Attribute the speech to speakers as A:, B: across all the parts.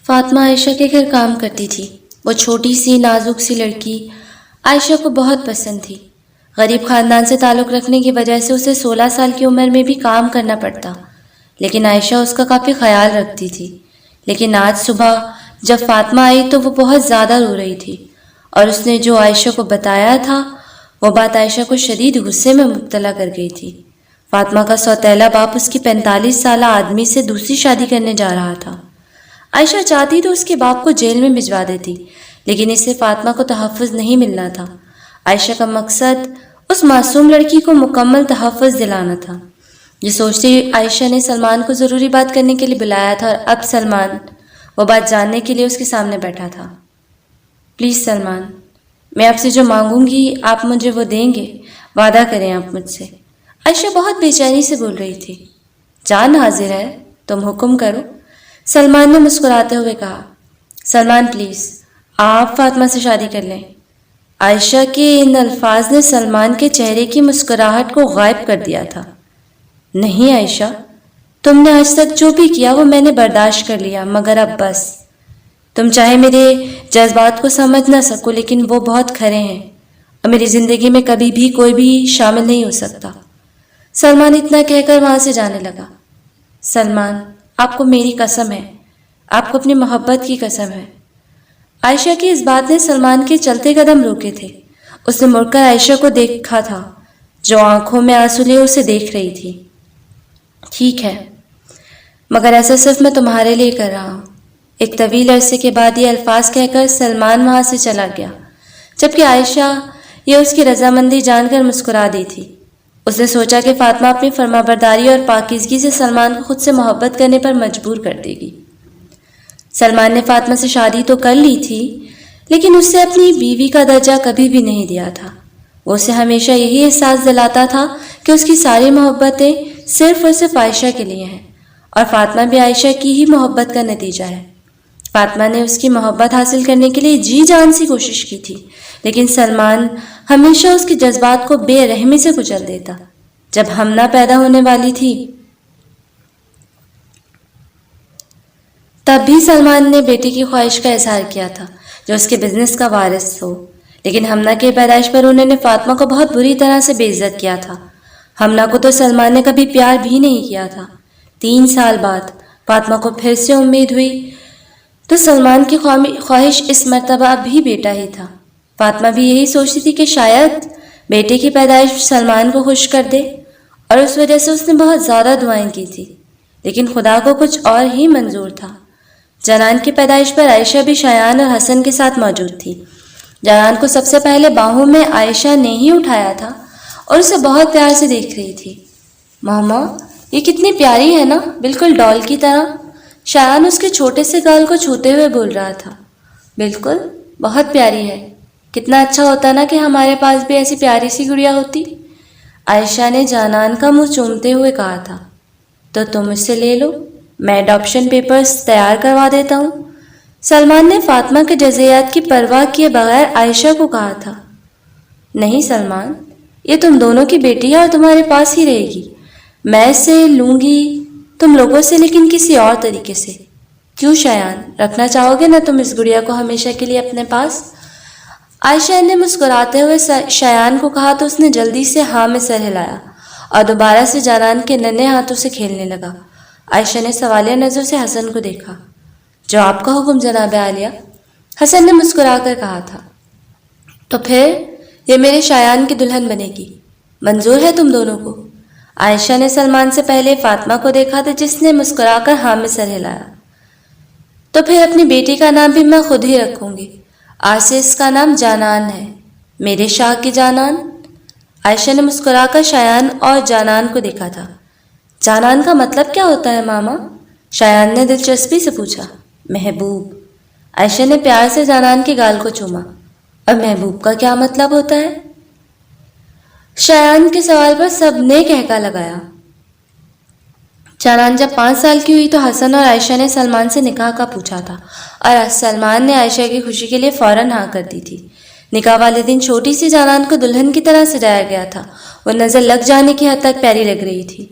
A: فاطمہ عائشہ کے گھر کام کرتی تھی۔ وہ چھوٹی سی نازک سی لڑکی عائشہ کو بہت پسند تھی۔ غریب خاندان سے تعلق رکھنے کی وجہ سے اسے 16 سال کی عمر میں بھی کام کرنا پڑتا، لیکن عائشہ اس کا کافی خیال رکھتی تھی۔ لیکن آج صبح جب فاطمہ آئی تو وہ بہت زیادہ رو رہی تھی، اور اس نے جو عائشہ کو بتایا تھا وہ بات عائشہ کو شدید غصے میں مبتلا کر گئی تھی۔ فاطمہ کا سوتیلا باپ اس کی 45 سالہ آدمی سے دوسری شادی کرنے جا رہا تھا۔ عائشہ چاہتی تو اس کے باپ کو جیل میں بھجوا دیتی، لیکن اسے فاطمہ کو تحفظ نہیں ملنا تھا۔ عائشہ کا مقصد اس معصوم لڑکی کو مکمل تحفظ دلانا تھا۔ یہ سوچتے عائشہ نے سلمان کو ضروری بات کرنے کے لیے بلایا تھا، اور اب سلمان وہ بات جاننے کے لیے اس کے سامنے بیٹھا تھا۔ پلیز سلمان، میں آپ سے جو مانگوں گی آپ مجھے وہ دیں گے، وعدہ کریں آپ مجھ سے۔ عائشہ بہت بے چینی سے بول رہی تھی۔ جان حاضر ہے، تم حکم کرو، سلمان نے مسکراتے ہوئے کہا۔ سلمان پلیز، آپ فاطمہ سے شادی کر لیں۔ عائشہ کے ان الفاظ نے سلمان کے چہرے کی مسکراہٹ کو غائب کر دیا تھا۔ نہیں عائشہ، تم نے آج تک جو بھی کیا وہ میں نے برداشت کر لیا، مگر اب بس۔ تم چاہے میرے جذبات کو سمجھ نہ سکو، لیکن وہ بہت کھرے ہیں، اور میری زندگی میں کبھی بھی کوئی بھی شامل نہیں ہو سکتا۔ سلمان اتنا کہہ کر وہاں سے جانے لگا۔ سلمان، آپ کو میری قسم ہے، آپ کو اپنی محبت کی قسم ہے۔ عائشہ کی اس بات نے سلمان کے چلتے قدم روکے تھے۔ اس نے مڑ کر عائشہ کو دیکھا تھا، جو آنکھوں میں آنسو لیے اسے دیکھ رہی تھی۔ ٹھیک ہے، مگر ایسا صرف میں تمہارے لیے کر رہا ہوں۔ ایک طویل عرصے کے بعد یہ الفاظ کہہ کر سلمان وہاں سے چلا گیا، جبکہ عائشہ یہ اس کی رضامندی جان کر مسکرا دی تھی۔ اس نے سوچا کہ فاطمہ اپنی فرمانبرداری اور پاکیزگی سے سلمان کو خود سے محبت کرنے پر مجبور کر دے گی۔ سلمان نے فاطمہ سے شادی تو کر لی تھی، لیکن اس سے اپنی بیوی کا درجہ کبھی بھی نہیں دیا تھا۔ وہ اسے ہمیشہ یہی احساس دلاتا تھا کہ اس کی ساری محبتیں صرف اور صرف عائشہ کے لیے ہیں، اور فاطمہ بھی عائشہ کی ہی محبت کا نتیجہ ہے۔ فاطمہ نے اس کی محبت حاصل کرنے کے لیے جی جان سی کوشش کی تھی، لیکن سلمان ہمیشہ اس کے جذبات کو بے رحمی سے کچل دیتا۔ جب ہمنا پیدا ہونے والی تھی تب بھی سلمان نے بیٹی کی خواہش کا اظہار کیا تھا جو اس کے بزنس کا وارث ہو، لیکن ہمنا کی پیدائش پر انہوں نے فاطمہ کو بہت بری طرح سے بے عزت کیا تھا۔ ہمنا کو تو سلمان نے کبھی پیار بھی نہیں کیا تھا۔ 3 سال بعد فاطمہ کو پھر سے امید ہوئی تو سلمان کی خواہش اس مرتبہ بھی بیٹا ہی تھا۔ فاطمہ بھی یہی سوچتی تھی کہ شاید بیٹے کی پیدائش سلمان کو خوش کر دے، اور اس وجہ سے اس نے بہت زیادہ دعائیں کی تھی، لیکن خدا کو کچھ اور ہی منظور تھا۔ جنان کی پیدائش پر عائشہ بھی شایان اور حسن کے ساتھ موجود تھی۔ جنان کو سب سے پہلے باہوں میں عائشہ نے ہی اٹھایا تھا اور اسے بہت پیار سے دیکھ رہی تھی۔ ماما، یہ کتنی پیاری ہے نا، بالکل ڈال کی طرح۔ شایان اس کے چھوٹے سے گال کو چھوتے ہوئے بول رہا تھا۔ بالکل، بہت پیاری ہے۔ کتنا اچھا ہوتا نا کہ ہمارے پاس بھی ایسی پیاری سی گڑیا ہوتی۔ عائشہ نے جانان کا منہ چومتے ہوئے کہا تھا۔ تو تم اس سے لے لو، میں اڈاپشن پیپرز تیار کروا دیتا ہوں۔ سلمان نے فاطمہ کے جزیات کی پرواہ کیے بغیر عائشہ کو کہا تھا۔ نہیں سلمان، یہ تم دونوں کی بیٹی ہے اور تمہارے پاس ہی رہے گی۔ میں اسے لوں گی تم لوگوں سے، لیکن کسی اور طریقے سے۔ کیوں شایان، رکھنا چاہو گے نا تم اس گڑیا کو ہمیشہ کے لیے اپنے پاس؟ عائشہ نے مسکراتے ہوئے شایان کو کہا تو اس نے جلدی سے ہاں میں سر ہلایا اور دوبارہ سے جانان کے ننھے ہاتھوں سے کھیلنے لگا۔ عائشہ نے سوالیہ نظر سے حسن کو دیکھا۔ جو آپ کا حکم جناب عالیہ، حسن نے مسکرا کر کہا تھا۔ تو پھر یہ میرے شایان کی دلہن بنے گی، منظور ہے تم دونوں کو؟ عائشہ نے سلمان سے پہلے فاطمہ کو دیکھا تھا، جس نے مسکرا کر ہاں میں سر ہلایا۔ تو پھر اپنی بیٹی کا نام بھی میں خود ہی رکھوں گی۔ آج سے اس کا نام جانان ہے، میرے شاہ کی جانان۔ عائشہ نے مسکرا کر شایان اور جانان کو دیکھا تھا۔ جانان کا مطلب کیا ہوتا ہے ماما؟ شایان نے دلچسپی سے پوچھا۔ محبوب۔ عائشہ نے پیار سے جانان کے گال کو چوما۔ اور محبوب کا کیا مطلب ہوتا ہے؟ شایان کے سوال پر سب نے کہکا لگایا۔ جانان جب 5 سال کی ہوئی تو حسن اور عائشہ نے سلمان سے نکاح کا پوچھا تھا، اور سلمان نے عائشہ کی خوشی کے لیے فوراً ہاں کر دی تھی۔ نکاح والے دن چھوٹی سی جانان کو دلہن کی طرح سجایا گیا تھا۔ وہ نظر لگ جانے کی حد تک پیاری لگ رہی تھی۔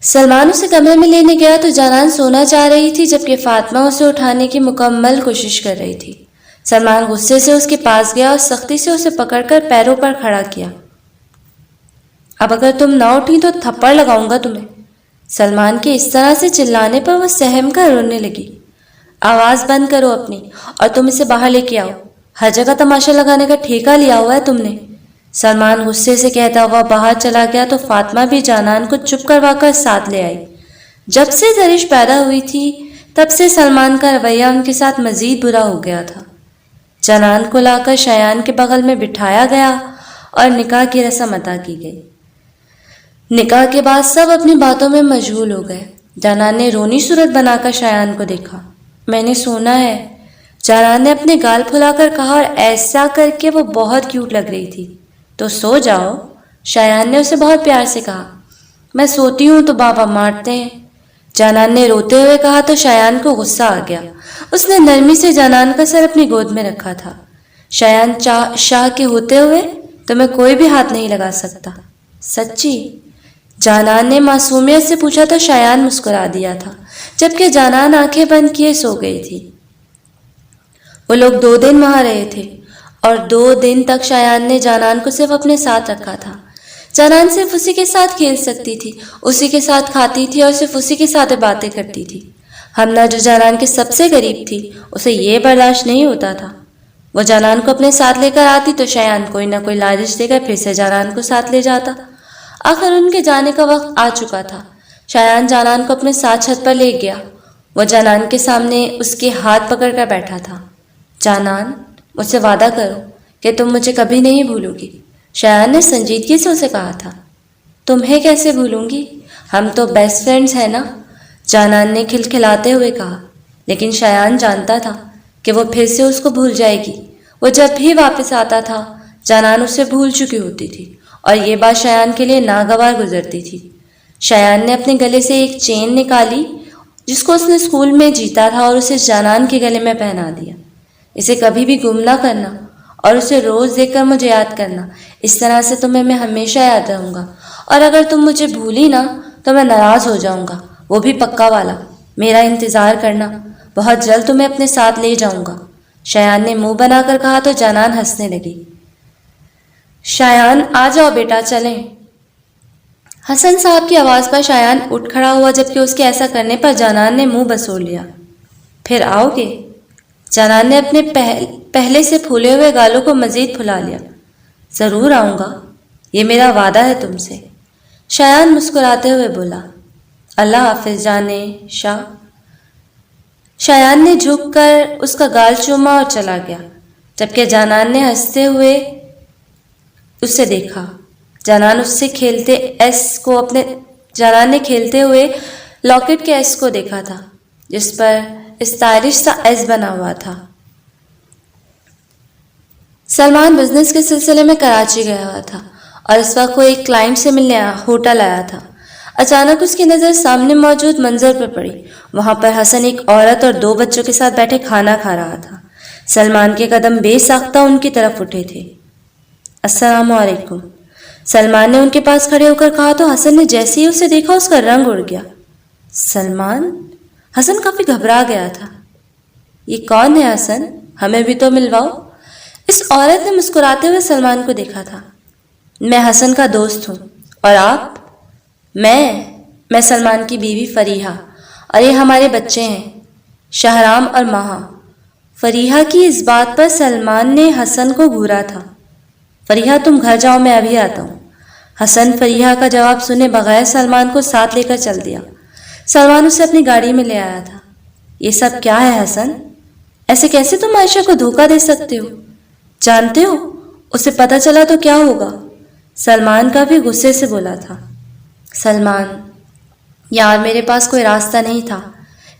A: سلمان اسے کمرے میں لینے گیا تو جانان سونا چاہ رہی تھی جبکہ فاطمہ اسے اٹھانے کی مکمل کوشش کر رہی تھی۔ سلمان غصے سے اس کے پاس گیا اور سختی سے اسے پکڑ کر پیروں پر کھڑا کیا۔ اب اگر تم نہ اٹھی تو تھپڑ لگاؤں گا تمہیں۔ سلمان کے اس طرح سے چلانے پر وہ سہم کر رونے لگی۔ آواز بند کرو اپنی اور تم اسے باہر لے کے آؤ، ہر جگہ تماشا لگانے کا ٹھیکہ لیا ہوا ہے تم نے۔ سلمان غصے سے کہتا ہوا باہر چلا گیا تو فاطمہ بھی جانان کو چپ کروا کر ساتھ لے آئی۔ جب سے زرش پیدا ہوئی تھی تب سے سلمان کا رویہ ان کے ساتھ مزید برا ہو گیا تھا۔ جانان کو لا کر شایان کے بغل میں بٹھایا گیا اور نکاح کی رسم ادا کی گئی۔ نکاح کے بعد سب اپنی باتوں میں مشغول ہو گئے۔ جانان نے رونی صورت بنا کر شایان کو دیکھا۔ میں نے سونا ہے، جانان نے اپنے گال پھلا کر کہا اور ایسا کر کے وہ بہت کیوٹ لگ رہی تھی۔ تو سو جاؤ، شایان نے اسے بہت پیار سے کہا۔ میں سوتی ہوں تو بابا مارتے ہیں، جانان نے روتے ہوئے کہا تو شایان کو غصہ آ گیا۔ اس نے نرمی سے جانان کا سر اپنی گود میں رکھا تھا۔ شایان شاہ کے ہوتے ہوئے تمہیں کوئی بھی ہاتھ نہیں لگا سکتا۔ سچی؟ جانان نے معصومیت سے پوچھا تو شایان مسکرا دیا تھا، جبکہ جانان آنکھیں بند کیے سو گئی تھی۔ وہ لوگ 2 دن وہاں رہے تھے اور 2 دن تک شایان نے جانان کو صرف اپنے ساتھ رکھا تھا۔ جانان صرف اسی کے ساتھ کھیل سکتی تھی، اسی کے ساتھ کھاتی تھی اور صرف اسی کے ساتھ باتیں کرتی تھی۔ حمنہ جو جانان کے سب سے قریب تھی، اسے یہ برداشت نہیں ہوتا تھا۔ وہ جانان کو اپنے ساتھ لے کر آتی تو شایان کوئی نہ کوئی لالچ دے کر پھر سے جانان کو ساتھ لے جاتا۔ آخر ان کے جانے کا وقت آ چکا تھا۔ شایان جانان کو اپنے ساتھ چھت پر لے گیا۔ وہ جانان کے سامنے اس کے ہاتھ پکڑ کر بیٹھا تھا۔ جانان، مجھ سے وعدہ کرو کہ تم مجھے کبھی نہیں بھولو گی، شایان نے سنجیدگی سے اسے کہا تھا۔ تمہیں کیسے بھولوں گی، ہم تو بیسٹ فرینڈز ہیں نا، جانان نے کھلکھلاتے ہوئے کہا۔ لیکن شایان جانتا تھا کہ وہ پھر سے اس کو بھول جائے گی۔ وہ جب بھی واپس آتا تھا جانان اسے بھول چکی ہوتی تھی اور یہ بات شایان کے لیے ناگوار گزرتی تھی۔ شایان نے اپنے گلے سے ایک چین نکالی جس کو اس نے اسکول میں جیتا تھا اور اسے جانان کے گلے میں پہنا دیا۔ اسے کبھی بھی گم نہ کرنا اور اسے روز دیکھ کر مجھے یاد کرنا، اس طرح سے تمہیں میں ہمیشہ یاد رہوں گا، اور اگر تم مجھے بھولی نا تو میں ناراض ہو جاؤں گا، وہ بھی پکا والا۔ میرا انتظار کرنا، بہت جلد تمہیں اپنے ساتھ لے جاؤں گا، شایان نے منہ بنا کر کہا تو جانان ہنسنے لگی۔ شایان آ جاؤ بیٹا، چلیں۔ حسن صاحب کی آواز پر شایان اٹھ کھڑا ہوا، جبکہ اس کے ایسا کرنے پر جانان نے منہ بسول لیا۔ پھر آؤ گے؟ جانان نے اپنے پہلے سے پھولے ہوئے گالوں کو مزید پھلا لیا۔ ضرور آؤں گا، یہ میرا وعدہ ہے تم سے، شایان مسکراتے ہوئے بولا۔ اللہ حافظ جانے شاہ۔ شایان نے جھک کر اس کا گال چوما اور چلا گیا، جبکہ جانان نے ہنستے ہوئے اسے دیکھا۔ جانان نے کھیلتے ہوئے لاکٹ کے ایس کو دیکھا تھا جس پر اسٹائلش سا ایس بنا ہوا تھا۔ سلمان بزنس کے سلسلے میں کراچی گیا ہوا تھا اور اس وقت وہ ایک کلائنٹ سے ملنے ہوٹل آیا تھا۔ اچانک اس کی نظر سامنے موجود منظر پر پڑی۔ وہاں پر حسن ایک عورت اور 2 بچوں کے ساتھ بیٹھے کھانا کھا رہا تھا۔ سلمان کے قدم بے ساختہ ان کی طرف اٹھے تھے۔ السلام علیکم، سلمان نے ان کے پاس کھڑے ہو کر کہا تو حسن نے جیسے ہی اسے دیکھا اس کا رنگ اڑ گیا۔ سلمان؟ حسن کافی گھبرا گیا تھا۔ یہ کون ہے حسن؟ ہمیں بھی تو ملواؤ۔ اس عورت نے مسکراتے ہوئے سلمان کو دیکھا تھا۔ میں حسن کا دوست ہوں، اور آپ؟ میں سلمان کی بیوی فریحہ، اور یہ ہمارے بچے ہیں شہرام اور ماہا۔ فریحہ کی اس بات پر سلمان نے حسن کو گھورا تھا۔ فریحہ تم گھر جاؤ، میں ابھی آتا ہوں۔ حسن فریحہ کا جواب سنے بغیر سلمان کو ساتھ لے کر چل دیا۔ سلمان اسے اپنی گاڑی میں لے آیا تھا۔ یہ سب کیا ہے حسن؟ ایسے کیسے تم عائشہ کو دھوکہ دے سکتے ہو؟ جانتے ہو اسے پتہ چلا تو کیا ہوگا؟ سلمان کافی غصے سے بولا تھا۔ سلمان، یار میرے پاس کوئی راستہ نہیں تھا۔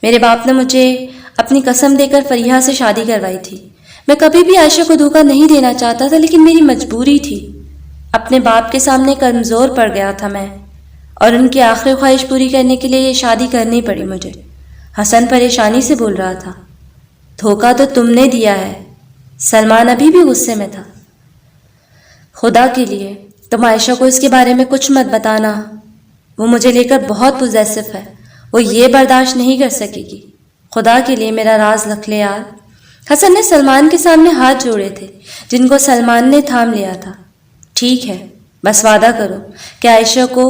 A: میرے باپ نے مجھے اپنی قسم دے کر فریحہ سے شادی کروائی تھی۔ میں کبھی بھی عائشہ کو دھوکہ نہیں دینا چاہتا تھا، لیکن میری مجبوری تھی۔ اپنے باپ کے سامنے کمزور پڑ گیا تھا میں، اور ان کی آخری خواہش پوری کرنے کے لیے یہ شادی کرنی پڑی مجھے۔ حسن پریشانی سے بول رہا تھا۔ دھوکہ تو تم نے دیا ہے۔ سلمان ابھی بھی غصے میں تھا۔ خدا کے لیے تم عائشہ کو اس کے بارے میں کچھ مت بتانا، وہ مجھے لے کر بہت پوزیسو ہے، وہ یہ برداشت نہیں کر سکے گی۔ خدا کے لیے میرا راز رکھ لے یار۔ حسن نے سلمان کے سامنے ہاتھ جوڑے تھے جن کو سلمان نے تھام لیا تھا۔ ٹھیک ہے، بس وعدہ کرو کہ عائشہ کو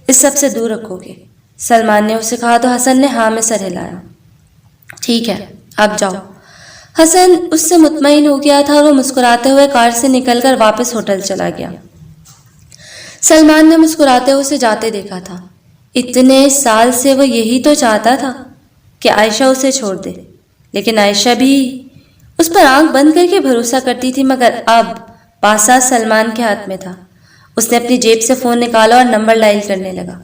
A: اس سب سے دور رکھو گے، سلمان نے اسے کہا تو حسن نے ہاں میں سر ہلایا۔ ٹھیک ہے، اب جاؤ۔ حسن اس سے مطمئن ہو گیا تھا اور وہ مسکراتے ہوئے کار سے نکل کر واپس ہوٹل چلا گیا۔ سلمان نے مسکراتے ہوئے اسے جاتے دیکھا تھا۔ اتنے سال سے وہ یہی تو چاہتا تھا کہ عائشہ اسے چھوڑ دے، لیکن عائشہ بھی اس پر آنکھ بند کر کے بھروسہ کرتی تھی، مگر اب پاسا سلمان کے ہاتھ میں تھا۔ اس نے اپنی جیب سے فون نکالا اور نمبر ڈائل کرنے لگا۔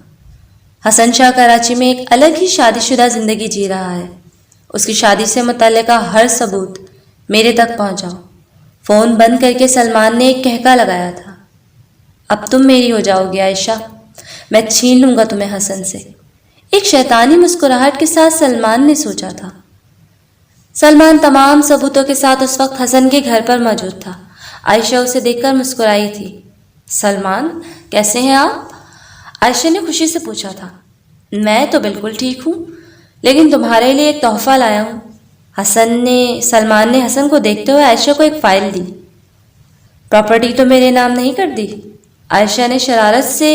A: حسن شاہ کراچی میں ایک الگ ہی شادی شدہ زندگی جی رہا ہے۔ اس کی شادی سے متعلقہ ہر ثبوت میرے تک پہنچاؤ۔ فون بند کر کے سلمان نے ایک کہکا لگایا تھا۔ اب تم میری ہو جاؤ گی عائشہ، میں چھین لوں گا تمہیں حسن سے۔ ایک شیطانی مسکراہٹ کے ساتھ سلمان نے سوچا تھا۔ سلمان تمام ثبوتوں کے ساتھ اس وقت حسن کے گھر پر موجود تھا۔ عائشہ اسے دیکھ کر مسکرائی تھی۔ سلمان، کیسے ہیں آپ؟ عائشہ نے خوشی سے پوچھا تھا۔ میں تو بالکل ٹھیک ہوں، لیکن تمہارے لیے ایک تحفہ لایا ہوں۔ سلمان نے حسن کو دیکھتے ہوئے عائشہ کو ایک فائل دی۔ پراپرٹی تو میرے نام نہیں کر دی؟ عائشہ نے شرارت سے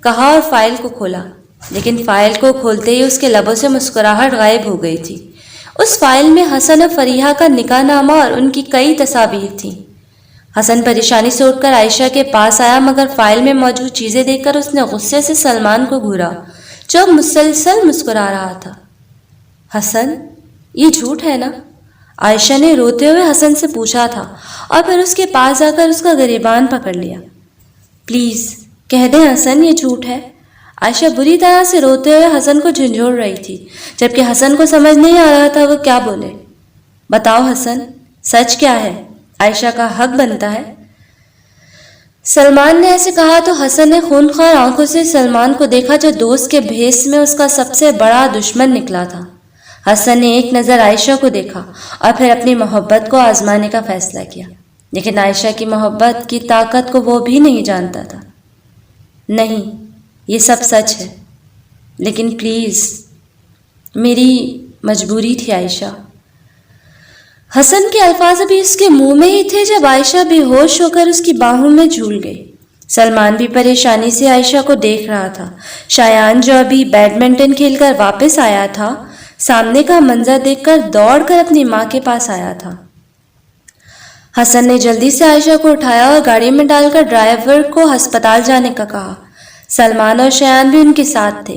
A: کہا اور فائل کو کھولا، لیکن فائل کو کھولتے ہی اس کے لبوں سے مسکراہٹ غائب ہو گئی تھی۔ اس فائل میں حسن اور فریحہ کا نکاح نامہ اور ان کی کئی تصاویر تھیں۔ حسن پریشانی سے اٹھ کر عائشہ کے پاس آیا، مگر فائل میں موجود چیزیں دیکھ کر اس نے غصے سے سلمان کو گھورا جو مسلسل مسکرا رہا تھا۔ حسن، یہ جھوٹ ہے نا؟ عائشہ نے روتے ہوئے حسن سے پوچھا تھا اور پھر اس کے پاس آ کر اس کا گریبان پکڑ لیا۔ پلیز کہہ دیں حسن، یہ جھوٹ ہے۔ عائشہ بری طرح سے روتے ہوئے حسن کو جھنجھوڑ رہی تھی، جبکہ حسن کو سمجھ نہیں آ رہا تھا وہ کیا بولے۔ بتاؤ حسن، سچ کیا ہے؟ عائشہ کا حق بنتا ہے۔ سلمان نے ایسے کہا تو حسن نے خونخوار آنکھوں سے سلمان کو دیکھا جو دوست کے بھیس میں اس کا سب سے بڑا دشمن نکلا تھا۔ حسن نے ایک نظر عائشہ کو دیکھا اور پھر اپنی محبت کو آزمانے کا فیصلہ کیا، لیکن عائشہ کی محبت کی طاقت کو وہ بھی نہیں جانتا تھا۔ نہیں، یہ سب سچ ہے، لیکن پلیز، میری مجبوری تھی عائشہ۔ حسن کے الفاظ ابھی اس کے منہ میں ہی تھے جب عائشہ بے ہوش ہو کر اس کی باہوں میں جھول گئی۔ سلمان بھی پریشانی سے عائشہ کو دیکھ رہا تھا۔ شایان جو ابھی بیڈمنٹن کھیل کر واپس آیا تھا، سامنے کا منظر دیکھ کر دوڑ کر اپنی ماں کے پاس آیا تھا۔ حسن نے جلدی سے عائشہ کو اٹھایا اور گاڑی میں ڈال کر ڈرائیور کو ہسپتال جانے کا کہا۔ سلمان اور شایان بھی ان کے ساتھ تھے۔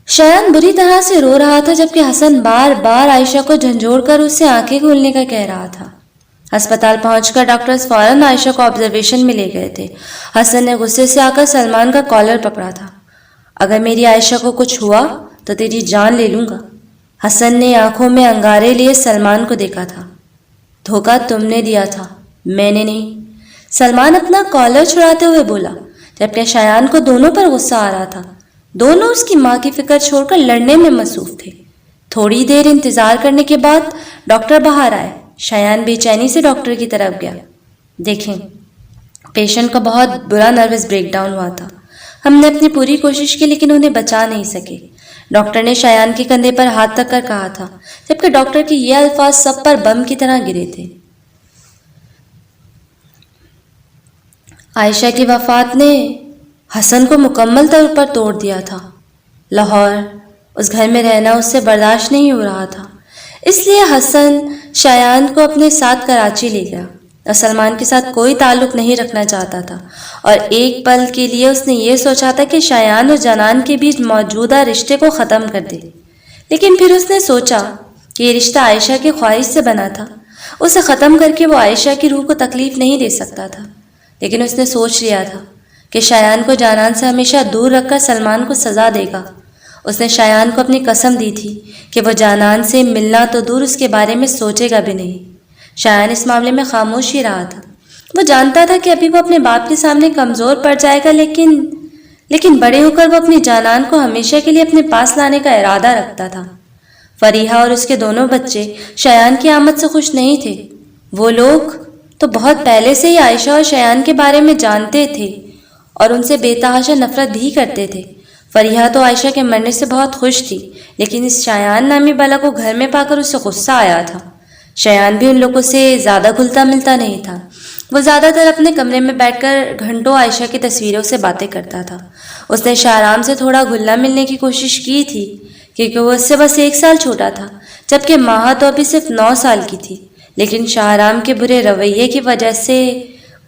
A: شایان بری طرح سے رو رہا تھا، جبکہ حسن بار بار عائشہ کو جھنجھوڑ کر اس سے آنکھیں کھولنے کا کہہ رہا تھا۔ ہسپتال پہنچ کر ڈاکٹرز فوراً عائشہ کو آبزرویشن میں لے گئے تھے۔ حسن نے غصے سے آ کر سلمان کا کالر پکڑا تھا۔ اگر میری عائشہ کو کچھ ہوا تو تیری جان لے لوں گا۔ حسن نے آنکھوں میں انگارے لیے سلمان کو دیکھا تھا۔ دھوکہ تم نے دیا تھا، میں نے نہیں، سلمان اپنا کالر چھڑاتے ہوئے بولا، جبکہ شایان کو دونوں پر غصہ آ رہا تھا۔ دونوں اس کی ماں کی فکر چھوڑ کر لڑنے میں مصروف تھے۔ تھوڑی دیر انتظار کرنے کے بعد ڈاکٹر باہر آئے۔ شایان بے چینی سے ڈاکٹر کی طرف گیا۔ دیکھیں، پیشنٹ کا بہت برا نروس بریک ڈاؤن ہوا تھا۔ ہم نے اپنی پوری کوشش کی لیکن انہیں بچا نہیں سکے، ڈاکٹر نے شایان کے کندھے پر ہاتھ رکھ کر کہا تھا، جبکہ ڈاکٹر کے یہ الفاظ سب پر بم کی طرح گرے تھے۔ عائشہ کی وفات نے حسن کو مکمل طور پر توڑ دیا تھا۔ لاہور، اس گھر میں رہنا اس سے برداشت نہیں ہو رہا تھا، اس لیے حسن شایان کو اپنے ساتھ کراچی لے گیا اور سلمان کے ساتھ کوئی تعلق نہیں رکھنا چاہتا تھا، اور ایک پل کے لیے اس نے یہ سوچا تھا کہ شایان اور جنان کے بیچ موجودہ رشتے کو ختم کر دے، لیکن پھر اس نے سوچا کہ یہ رشتہ عائشہ کی خواہش سے بنا تھا، اسے ختم کر کے وہ عائشہ کی روح کو تکلیف نہیں دے سکتا تھا۔ لیکن اس نے سوچ لیا تھا کہ شایان کو جنان سے ہمیشہ دور رکھ کر سلمان کو سزا دے گا۔ اس نے شایان کو اپنی قسم دی تھی کہ وہ جنان سے ملنا تو دور اس کے بارے میں سوچے گا بھی نہیں۔ شایان اس معاملے میں خاموش ہی رہا تھا۔ وہ جانتا تھا کہ ابھی وہ اپنے باپ کے سامنے کمزور پڑ جائے گا، لیکن بڑے ہو کر وہ اپنی جنان کو ہمیشہ کے لیے اپنے پاس لانے کا ارادہ رکھتا تھا۔ فریحہ اور اس کے دونوں بچے شایان کی آمد سے خوش نہیں تھے۔ وہ لوگ تو بہت پہلے سے ہی عائشہ اور شایان کے بارے میں جانتے تھے اور ان سے بے تحاشا نفرت بھی کرتے تھے۔ فریحہ تو عائشہ کے مرنے سے بہت خوش تھی، لیکن اس شایان نامی بلا کو گھر میں پا کر اسے غصہ آیا تھا۔ شایان بھی ان لوگوں سے زیادہ گھلتا ملتا نہیں تھا۔ وہ زیادہ تر اپنے کمرے میں بیٹھ کر گھنٹوں عائشہ کی تصویروں سے باتیں کرتا تھا۔ اس نے شاہرام سے تھوڑا گھلنا ملنے کی کوشش کی تھی، کیونکہ وہ اس سے بس 1 سال چھوٹا تھا، جبکہ ماہا تو ابھی صرف 9 سال کی تھی، لیکن شاہرام کے برے رویے کی وجہ سے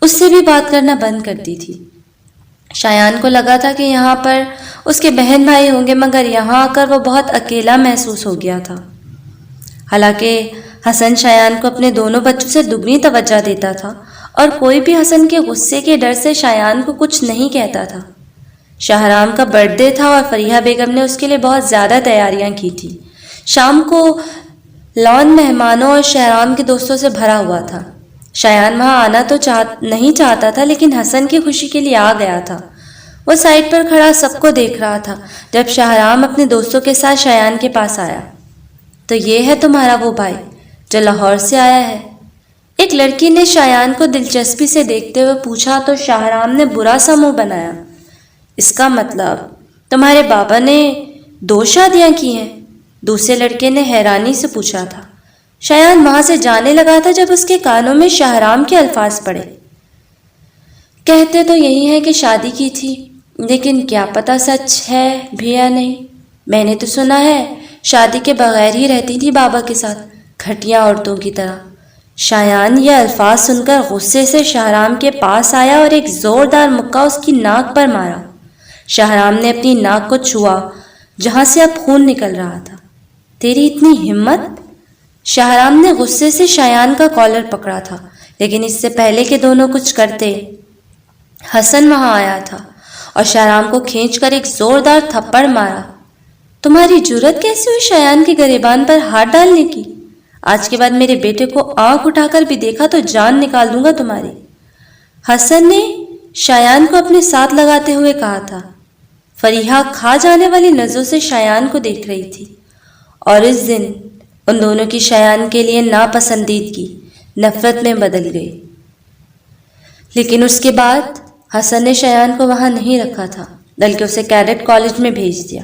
A: اس سے بھی بات کرنا بند کر دی تھی۔ شایان کو لگا تھا کہ یہاں پر اس کے بہن بھائی ہوں گے، مگر یہاں آ کر وہ بہت اکیلا محسوس ہو گیا تھا۔ حالانکہ حسن شایان کو اپنے دونوں بچوں سے دگنی توجہ دیتا تھا، اور کوئی بھی حسن کے غصے کے ڈر سے شایان کو کچھ نہیں کہتا تھا۔ شاہرام کا برتھ ڈے تھا اور فریحہ بیگم نے اس کے لیے بہت زیادہ تیاریاں کی تھی۔ شام کو لان مہمانوں اور شاہرام کے دوستوں سے بھرا ہوا تھا۔ شایان وہاں آنا تو نہیں چاہتا تھا، لیکن حسن کی خوشی کے لیے آ گیا تھا۔ وہ سائڈ پر کھڑا سب کو دیکھ رہا تھا جب شاہرام اپنے دوستوں کے ساتھ شایان کے پاس آیا۔ تو یہ ہے تمہارا وہ بھائی جو لاہور سے آیا ہے؟ ایک لڑکی نے شایان کو دلچسپی سے دیکھتے ہوئے پوچھا تو شاہرام نے برا سا منہ بنایا۔ اس کا مطلب تمہارے بابا نے 2 شادیاں کی ہیں؟ دوسرے لڑکے نے حیرانی سے پوچھا تھا۔ شایان وہاں سے جانے لگا تھا جب اس کے کانوں میں شاہرام کے الفاظ پڑے۔ کہتے تو یہی ہے کہ شادی کی تھی، لیکن کیا پتہ سچ ہے بھی یا نہیں۔ میں نے تو سنا ہے شادی کے بغیر ہی رہتی تھی بابا کے ساتھ، گھٹیا عورتوں کی طرح۔ شایان یہ الفاظ سن کر غصے سے شاہرام کے پاس آیا اور ایک زوردار مکہ اس کی ناک پر مارا۔ شاہرام نے اپنی ناک کو چھوا جہاں سے اب خون نکل رہا تھا۔ تیری اتنی ہمت؟ شاہرام نے غصے سے شایان کا کالر پکڑا تھا، لیکن اس سے پہلے کہ دونوں کچھ کرتے حسن وہاں آیا تھا اور شاہرام کو کھینچ کر ایک زوردار تھپڑ مارا۔ تمہاری جرت کیسی ہوئی شایان کے گریبان پر ہاتھ ڈالنے کی؟ آج کے بعد میرے بیٹے کو آنکھ اٹھا کر بھی دیکھا تو جان نکال دوں گا تمہاری۔ حسن نے شایان کو اپنے ساتھ لگاتے ہوئے کہا تھا۔ فریحہ کھا جانے والی نظروں سے شایان کو دیکھ رہی تھی، اور اس دن ان دونوں کی شایان کے لیے ناپسندیدگی نفرت میں بدل گئی۔ لیکن اس کے بعد حسن نے شایان کو وہاں نہیں رکھا تھا، بلکہ اسے کیڈٹ کالج میں بھیج دیا۔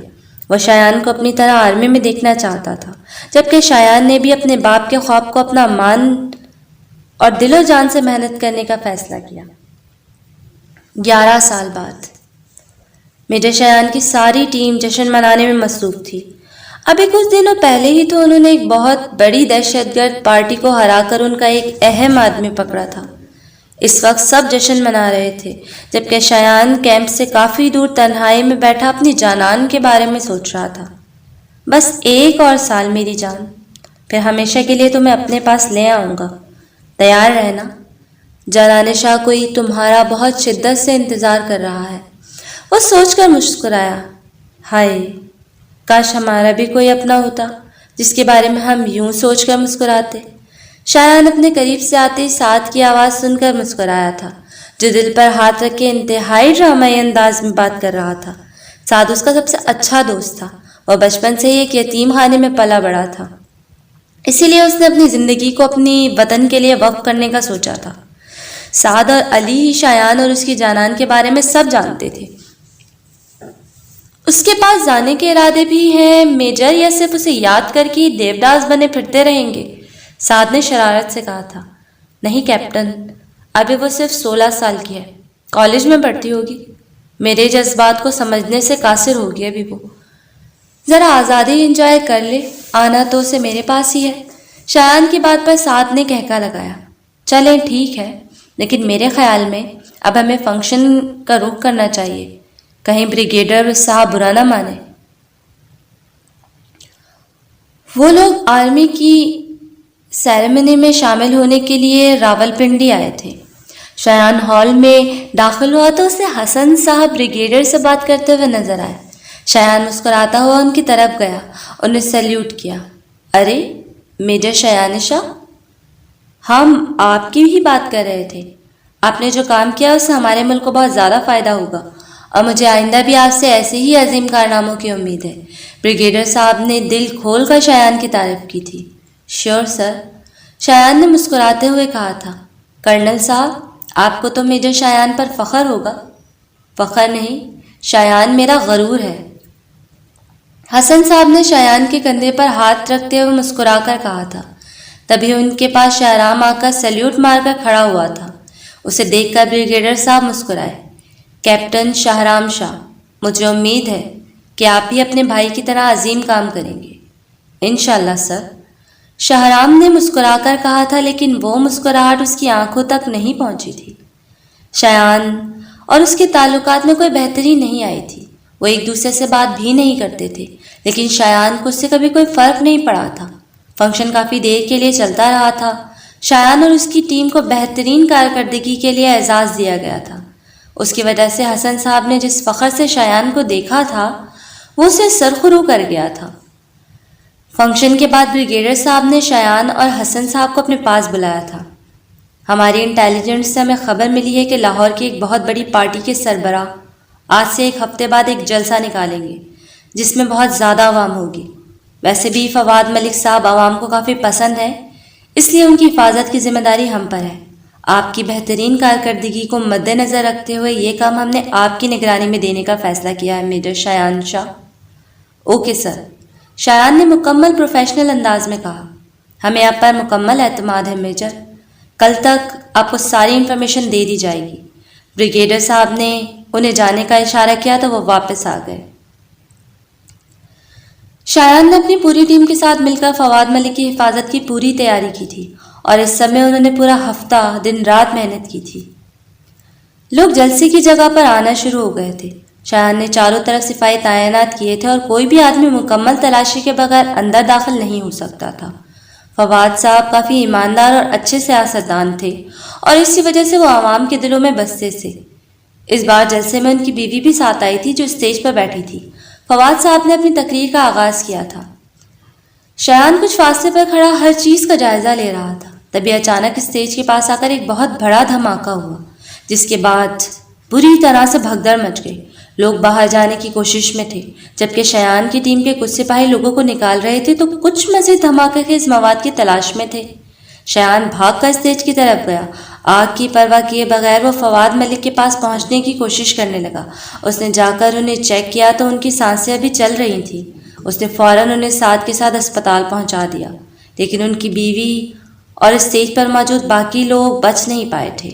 A: وہ شایان کو اپنی طرح آرمی میں دیکھنا چاہتا تھا، جبکہ شایان نے بھی اپنے باپ کے خواب کو اپنا مان اور دل و جان سے محنت کرنے کا فیصلہ کیا۔ 11 سال بعد میجر شایان کی ساری ٹیم جشن منانے میں مصروف تھی۔ ابھی کچھ دنوں پہلے ہی تو انہوں نے ایک بہت بڑی دہشت گرد پارٹی کو ہرا کر ان کا ایک اہم آدمی پکڑا تھا۔ اس وقت سب جشن منا رہے تھے، جبکہ شایان کیمپ سے کافی دور تنہائی میں بیٹھا اپنی جانان کے بارے میں سوچ رہا تھا۔ بس 1 اور سال میری جان، پھر ہمیشہ کے لیے تمہیں اپنے پاس لے آؤں گا، تیار رہنا۔ جانان شاہ کوئی تمہارا بہت شدت سے انتظار کر رہا ہے۔ وہ سوچ کر مسکرایا، ہائے کاش ہمارا بھی کوئی اپنا ہوتا جس کے بارے میں ہم یوں سوچ کر مسکراتے۔ شایان اپنے قریب سے آتے ہی سعد کی آواز سن کر مسکرایا تھا، جو دل پر ہاتھ رکھ کے انتہائی ڈرامائی انداز میں بات کر رہا تھا۔ سعد اس کا سب سے اچھا دوست تھا۔ وہ بچپن سے ہی ایک یتیم خانے میں پلا بڑا تھا، اسی لیے اس نے اپنی زندگی کو اپنی وطن کے لیے وقف کرنے کا سوچا تھا۔ سعد اور علی ہی شایان اور اس کی جانان کے بارے میں سب جانتے تھے۔ اس کے پاس جانے کے ارادے بھی ہیں میجر، یا صرف اسے یاد کر کے دیوداس بنے پھرتے رہیں گے؟ سعد نے شرارت سے کہا تھا۔ نہیں کیپٹن، ابھی وہ صرف 16 سال کی ہے، کالج میں پڑھتی ہوگی، میرے جذبات کو سمجھنے سے قاصر ہوگی ابھی وہ۔ ذرا آزادی انجوائے کر لے، آنا تو اسے میرے پاس ہی ہے۔ شایان کی بات پر سعد نے کہکا لگایا۔ چلیں ٹھیک ہے، لیکن میرے خیال میں اب ہمیں فنکشن کا رخ کرنا چاہیے، کہیں بریگیڈر صاحب برا نہ مانے۔ وہ لوگ آرمی کی سیریمنی میں شامل ہونے کے لیے راول پنڈی آئے تھے۔ شایان ہال میں داخل ہوا تو اسے حسن صاحب بریگیڈر سے بات کرتے ہوئے نظر آئے۔ شایان مسکراتا ہوا ان کی طرف گیا، انہیں سیلیوٹ کیا۔ ارے میجر شایان شاہ، ہم آپ کی ہی بات کر رہے تھے۔ آپ نے جو کام کیا اس سے ہمارے ملک کو بہت زیادہ فائدہ ہوگا، اور مجھے آئندہ بھی آپ سے ایسے ہی عظیم کارناموں کی امید ہے۔ بریگیڈر صاحب نے دل کھول کر شایان کی تعریف کی تھی۔ شیور سر، شایان نے مسکراتے ہوئے کہا تھا۔ کرنل صاحب، آپ کو تو میجر شایان پر فخر ہوگا۔ فخر نہیں، شایان میرا غرور ہے۔ حسن صاحب نے شایان کے کندھے پر ہاتھ رکھتے ہوئے مسکرا کر کہا تھا۔ تبھی ان کے پاس شاہرام آ کر سلیوٹ مار کر کھڑا ہوا تھا۔ اسے دیکھ کر بریگیڈیئر صاحب مسکرائے۔ کیپٹن شاہرام شاہ، مجھے امید ہے کہ آپ بھی اپنے بھائی کی طرح عظیم کام کریں گے۔ انشاءاللہ سر، شاہرام نے مسکرا کر کہا تھا، لیکن وہ مسکراہٹ اس کی آنکھوں تک نہیں پہنچی تھی۔ شایان اور اس کے تعلقات میں کوئی بہتری نہیں آئی تھی۔ وہ ایک دوسرے سے بات بھی نہیں کرتے تھے، لیکن شایان کو اس سے کبھی کوئی فرق نہیں پڑا تھا۔ فنکشن کافی دیر کے لیے چلتا رہا تھا۔ شایان اور اس کی ٹیم کو بہترین کارکردگی کے لیے اعزاز دیا گیا تھا۔ اس کی وجہ سے حسن صاحب نے جس فخر سے شایان کو دیکھا تھا، وہ اسے سرخرو کر گیا تھا۔ فنکشن کے بعد بریگیڈیئر صاحب نے شایان اور حسن صاحب کو اپنے پاس بلایا تھا۔ ہماری انٹیلیجنس سے ہمیں خبر ملی ہے کہ لاہور کی ایک بہت بڑی پارٹی کے سربراہ آج سے ایک ہفتے بعد ایک جلسہ نکالیں گے، جس میں بہت زیادہ عوام ہوگی۔ ویسے بھی فواد ملک صاحب عوام کو کافی پسند ہیں، اس لیے ان کی حفاظت کی ذمہ داری ہم پر ہے۔ آپ کی بہترین کارکردگی کو مد نظر رکھتے ہوئے یہ کام ہم نے آپ کی نگرانی میں دینے کا فیصلہ کیا ہے میجر شایان شاہ۔ اوکے سر، شایان نے مکمل پروفیشنل انداز میں کہا۔ ہمیں آپ پر مکمل اعتماد ہے میجر۔ کل تک آپ کو ساری انفارمیشن دے دی جائے گی۔ بریگیڈیئر صاحب نے انہیں جانے کا اشارہ کیا تو وہ واپس آ گئے۔ شایان نے اپنی پوری ٹیم کے ساتھ مل کر فواد ملک کی حفاظت کی پوری تیاری کی تھی، اور اس سمے انہوں نے پورا ہفتہ دن رات محنت کی تھی۔ لوگ جلسے کی جگہ پر آنا شروع ہو گئے تھے۔ شایان نے چاروں طرف سپاہی تعینات کیے تھے اور کوئی بھی آدمی مکمل تلاشی کے بغیر اندر داخل نہیں ہو سکتا تھا۔ فواد صاحب کافی ایماندار اور اچھے سیاستدان تھے، اور اسی وجہ سے وہ عوام کے دلوں میں بستے تھے۔ اس بار جلسے میں ان کی بیوی بھی ساتھ آئی تھی، جو اسٹیج پر بیٹھی تھی۔ فواد صاحب نے اپنی تقریر کا آغاز کیا تھا۔ شایان کچھ فاصلے پر کھڑا ہر چیز کا جائزہ لے رہا تھا۔ تبھی اچانک اسٹیج کے پاس آ کر ایک بہت بڑا دھماکہ ہوا، جس کے بعد بری طرح سے بھگدڑ مچ گئی۔ لوگ باہر جانے کی کوشش میں تھے، جبکہ شایان کی ٹیم کے کچھ سپاہی لوگوں کو نکال رہے تھے تو کچھ مزید دھماکے خیز مواد کی تلاش میں تھے۔ شایان بھاگ کر اسٹیج کی طرف گیا۔ آگ کی پرواہ کیے بغیر وہ فواد ملک کے پاس پہنچنے کی کوشش کرنے لگا۔ اس نے جا کر انہیں چیک کیا تو ان کی سانسیں ابھی چل رہی تھیں۔ اس نے فوراً انہیں ساتھ کے ساتھ اسپتال پہنچا دیا، لیکن ان کی بیوی اور اسٹیج پر موجود باقی لوگ بچ نہیں پائے تھے۔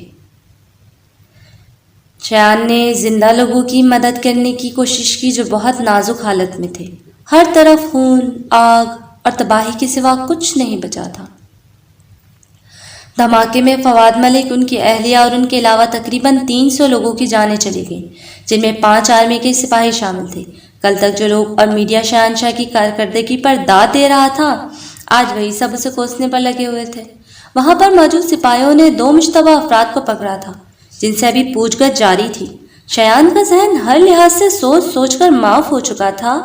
A: شایان نے زندہ لوگوں کی مدد کرنے کی کوشش کی جو بہت نازک حالت میں تھے۔ ہر طرف خون، آگ اور تباہی کے سوا کچھ نہیں بچا تھا۔ دھماکے میں فواد ملک، ان کی اہلیہ اور ان کے علاوہ تقریباً 300 لوگوں کی جانیں چلی گئیں، جن میں 5 آرمی کے سپاہی شامل تھے۔ کل تک جو لوگ اور میڈیا شایان شاہ کی کارکردگی پر داد دے رہا تھا، آج وہی سب اسے کوسنے پر لگے ہوئے تھے۔ وہاں پر موجود سپاہیوں نے 2 مشتبہ افراد کو پکڑا تھا، جن سے ابھی پوچھ گچھ جاری تھی۔ شایان کا ذہن ہر لحاظ سے سوچ سوچ کر معاف ہو چکا تھا،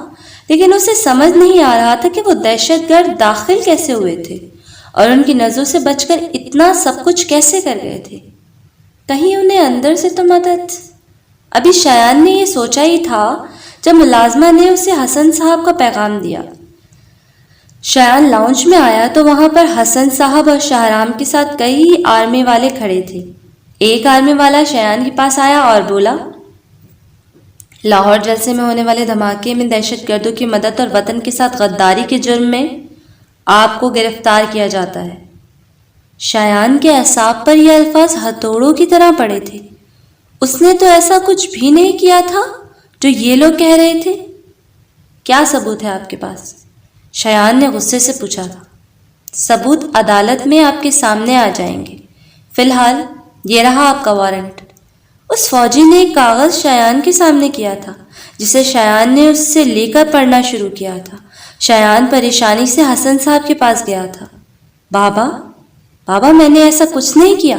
A: لیکن اسے سمجھ نہیں آ رہا تھا کہ وہ دہشت گرد داخل کیسے ہوئے تھے اور ان کی نظروں سے بچ کر اتنا سب کچھ کیسے کر گئے تھے۔ کہیں انہیں اندر سے تو مدد۔ ابھی شایان نے یہ سوچا ہی تھا جب ملازمہ نے اسے حسن صاحب کا پیغام دیا۔ شایان لاؤنج میں آیا تو وہاں پر حسن صاحب اور شاہرام کے ساتھ کئی آرمی والے کھڑے تھے۔ ایک آرمی والا شایان کے پاس آیا اور بولا، لاہور جلسے میں ہونے والے دھماکے میں دہشت گردوں کی مدد اور وطن کے ساتھ غداری کے جرم میں آپ کو گرفتار کیا جاتا ہے۔ شایان کے اعصاب پر یہ الفاظ ہتھوڑوں کی طرح پڑے تھے۔ اس نے تو ایسا کچھ بھی نہیں کیا تھا جو یہ لوگ کہہ رہے تھے۔ کیا ثبوت ہے آپ کے پاس؟ شایان نے غصے سے پوچھا تھا۔ ثبوت عدالت میں آپ کے سامنے آ جائیں گے، فی الحال یہ رہا آپ کا وارنٹ۔ اس فوجی نے ایک کاغذ شایان کے سامنے کیا تھا، جسے شایان نے اس سے لے کر پڑھنا شروع کیا تھا۔ شایان پریشانی سے حسن صاحب کے پاس گیا تھا۔ بابا میں نے ایسا کچھ نہیں کیا،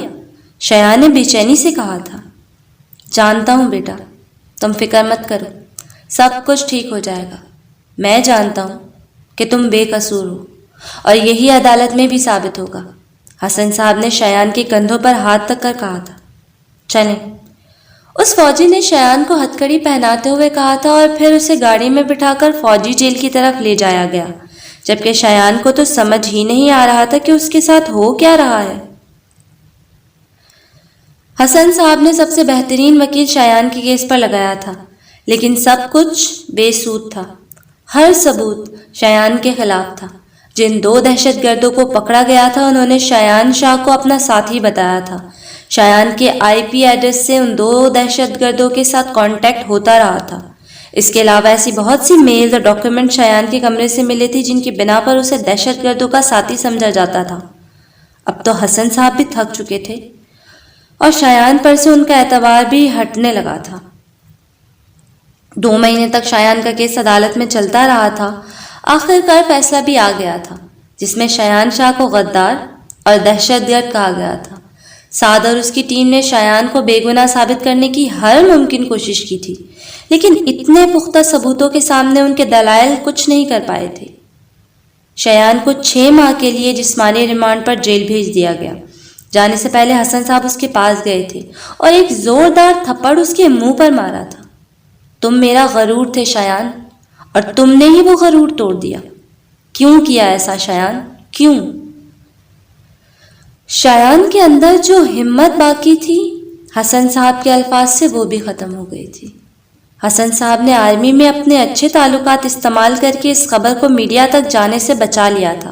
A: شایان نے بے چینی سے کہا تھا۔ جانتا ہوں بیٹا، تم فکر مت کرو، سب کچھ ٹھیک ہو جائے گا۔ میں جانتا ہوں کہ تم بے قصور ہو، اور یہی عدالت میں بھی ثابت ہوگا۔ حسن صاحب نے شایان کے کندھوں پر ہاتھ رکھ کر کہا تھا۔ چلیں۔ اس فوجی نے شایان کو ہتھ کڑی پہناتے ہوئے کہا تھا، اور پھر اسے گاڑی میں بٹھا کر فوجی جیل کی طرف لے جایا گیا، جبکہ شایان کو تو سمجھ ہی نہیں آ رہا تھا کہ اس کے ساتھ ہو کیا رہا ہے۔ حسن صاحب نے سب سے بہترین وکیل شایان کے کیس پر لگایا تھا، لیکن سب کچھ بے سود تھا۔ ہر ثبوت شایان کے خلاف تھا۔ جن 2 دہشت گردوں کو پکڑا گیا تھا انہوں نے شایان شاہ کو اپنا ساتھی بتایا تھا۔ شایان کے IP ایڈریس سے ان 2 دہشت گردوں کے ساتھ کانٹیکٹ ہوتا رہا تھا۔ اس کے علاوہ ایسی بہت سی میلز اور ڈاکیومنٹ شایان کے کمرے سے ملے تھے جن کی بنا پر اسے دہشت گردوں کا ساتھی سمجھا جاتا تھا۔ اب تو حسن صاحب بھی تھک چکے تھے اور شایان پر سے ان کا اعتبار بھی ہٹنے لگا تھا۔ 2 مہینے تک شایان کا کیس عدالت میں چلتا رہا تھا۔ آخر کار فیصلہ بھی آ گیا تھا جس میں شایان شاہ کو غدار اور دہشت گرد کہا گیا تھا۔ سعد اور اس کی ٹیم نے شایان کو بے گناہ ثابت کرنے کی ہر ممکن کوشش کی تھی، لیکن اتنے پختہ ثبوتوں کے سامنے ان کے دلائل کچھ نہیں کر پائے تھے۔ شایان کو 6 ماہ کے لیے جسمانی ریمانڈ پر جیل بھیج دیا گیا۔ جانے سے پہلے حسن صاحب اس کے پاس گئے تھے اور ایک زوردار تھپڑ اس کے منہ پر مارا تھا۔ تم میرا غرور تھے شایان، اور تم نے ہی وہ غرور توڑ دیا۔ کیوں کیا ایسا شایان؟ کیوں؟ شایان کے اندر جو ہمت باقی تھی حسن صاحب کے الفاظ سے وہ بھی ختم ہو گئی تھی۔ حسن صاحب نے آرمی میں اپنے اچھے تعلقات استعمال کر کے اس خبر کو میڈیا تک جانے سے بچا لیا تھا،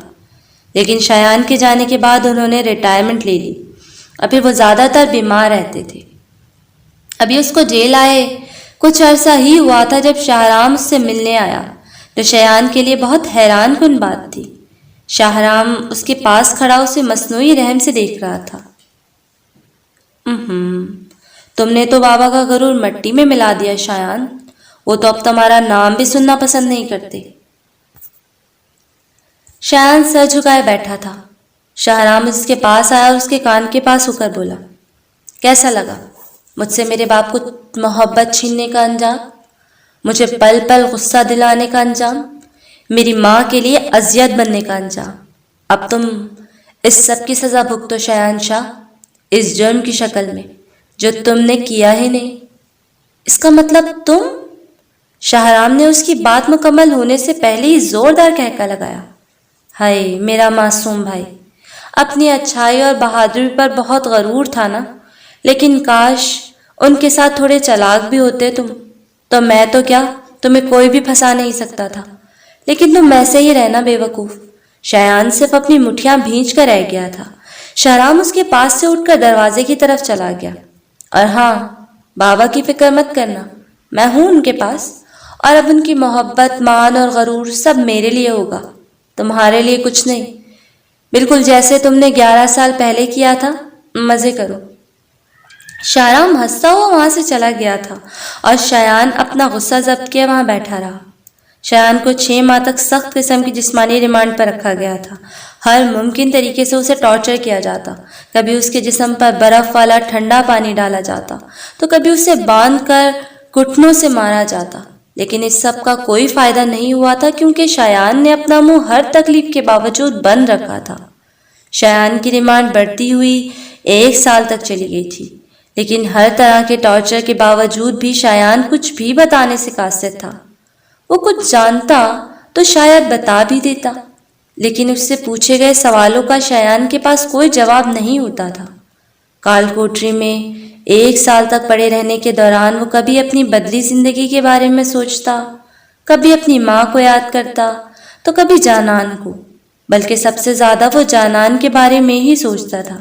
A: لیکن شایان کے جانے کے بعد انہوں نے ریٹائرمنٹ لے لی اور پھر وہ زیادہ تر بیمار رہتے تھے۔ ابھی اس کو جیل آئے کچھ عرصہ ہی ہوا تھا جب شاہرام اس سے ملنے آیا، جو شایان کے لیے بہت حیران کن بات تھی۔ شاہرام اس کے پاس کھڑا اسے مصنوعی رحم سے دیکھ رہا تھا۔ تم نے تو بابا کا غرور مٹی میں ملا دیا شایان، وہ تو اب تمہارا نام بھی سننا پسند نہیں کرتے۔ شایان سر جھکائے بیٹھا تھا۔ شاہرام اس کے پاس آیا اور اس کے کان کے پاس ہو کر بولا، کیسا لگا مجھ سے میرے باپ کو محبت چھیننے کا انجام، مجھے پل پل غصہ دلانے کا انجام، میری ماں کے لیے اذیت بننے کا انجام؟ اب تم اس سب کی سزا بھگتو شایان شاہ، اس جرم کی شکل میں جو تم نے کیا ہی نہیں۔ اس کا مطلب تم؟ شاہرام نے اس کی بات مکمل ہونے سے پہلے ہی زوردار کہکا لگایا۔ ہائے میرا معصوم بھائی، اپنی اچھائی اور بہادری پر بہت غرور تھا نا، لیکن کاش ان کے ساتھ تھوڑے چالاک بھی ہوتے تم، تو میں تو کیا تمہیں کوئی بھی پھنسا نہیں سکتا تھا، لیکن تم ایسے ہی رہنا بے وقوف۔ شایان صرف اپنی مٹھیاں بھینچ کر رہ گیا تھا۔ شاہرام اس کے پاس سے اٹھ کر دروازے کی طرف چلا گیا۔ اور ہاں، بابا کی فکر مت کرنا، میں ہوں ان کے پاس، اور اب ان کی محبت، مان اور غرور سب میرے لیے ہوگا، تمہارے لیے کچھ نہیں، بالکل جیسے تم نے 11 سال پہلے کیا تھا۔ مزے کرو۔ شاہرام ہنستا ہوا وہاں سے چلا گیا تھا اور شایان اپنا غصہ ضبط کیے وہاں بیٹھا رہا۔ شایان کو 6 ماہ تک سخت قسم کی جسمانی ریمانڈ پر رکھا گیا تھا۔ ہر ممکن طریقے سے اسے ٹارچر کیا جاتا، کبھی اس کے جسم پر برف والا ٹھنڈا پانی ڈالا جاتا تو کبھی اسے باندھ کر گھٹنوں سے مارا جاتا، لیکن اس سب کا کوئی فائدہ نہیں ہوا تھا کیونکہ شایان نے اپنا منہ ہر تکلیف کے باوجود بند رکھا تھا۔ شایان کی ریمانڈ بڑھتی ہوئی 1 سال تک چلی گئی تھی، لیکن ہر طرح کے ٹارچر کے باوجود بھی شایان کچھ بھی بتانے سے قاصر تھا۔ وہ کچھ جانتا تو شاید بتا بھی دیتا، لیکن اس سے پوچھے گئے سوالوں کا شایان کے پاس کوئی جواب نہیں ہوتا تھا۔ کال کوٹری میں 1 سال تک پڑے رہنے کے دوران وہ کبھی اپنی بدلی زندگی کے بارے میں سوچتا، کبھی اپنی ماں کو یاد کرتا تو کبھی جانان کو، بلکہ سب سے زیادہ وہ جانان کے بارے میں ہی سوچتا تھا،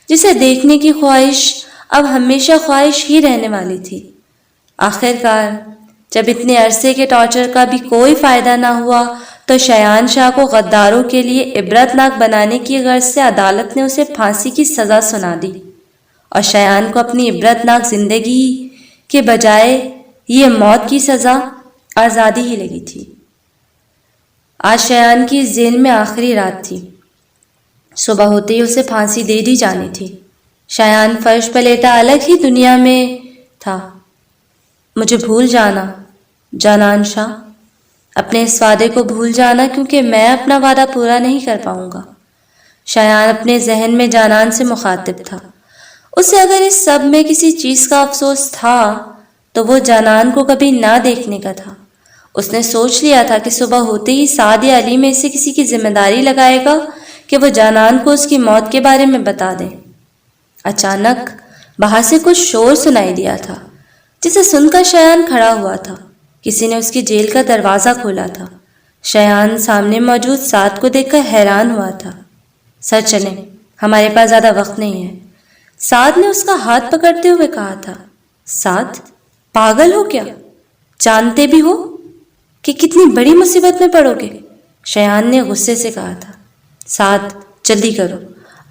A: جسے دیکھنے کی خواہش اب ہمیشہ خواہش ہی رہنے والی تھی۔ آخر کار جب اتنے عرصے کے ٹارچر کا بھی کوئی فائدہ نہ ہوا تو شایان شاہ کو غداروں کے لیے عبرت ناک بنانے کی غرض سے عدالت نے اسے پھانسی کی سزا سنا دی، اور شایان کو اپنی عبرت ناک زندگی کے بجائے یہ موت کی سزا آزادی ہی لگی تھی۔ آج شایان کی جیل میں آخری رات تھی۔ صبح ہوتے ہی اسے پھانسی دے دی جانی تھی۔ شایان فرش پر لیٹا الگ ہی دنیا میں تھا۔ مجھے بھول جانا جانان شاہ، اپنے اس وعدے کو بھول جانا، کیونکہ میں اپنا وعدہ پورا نہیں کر پاؤں گا۔ شایان اپنے ذہن میں جانان سے مخاطب تھا۔ اسے اگر اس سب میں کسی چیز کا افسوس تھا تو وہ جانان کو کبھی نہ دیکھنے کا تھا۔ اس نے سوچ لیا تھا کہ صبح ہوتے ہی سعد یا علی میں سے کسی کی ذمہ داری لگائے گا کہ وہ جانان کو اس کی موت کے بارے میں بتا دیں۔ اچانک باہر سے کچھ شور سنائی دیا تھا جسے سن کر شایان کھڑا ہوا تھا۔ کسی نے اس کی جیل کا دروازہ کھولا تھا۔ شایان سامنے موجود سعد کو دیکھ کر حیران ہوا تھا۔ سر چلیں، ہمارے پاس زیادہ وقت نہیں ہے، سعد نے اس کا ہاتھ پکڑتے ہوئے کہا تھا۔ سعد، پاگل ہو کیا؟ جانتے بھی ہو کہ کتنی بڑی مصیبت میں پڑو گے، شایان نے غصے سے کہا تھا۔ سعد، جلدی کرو،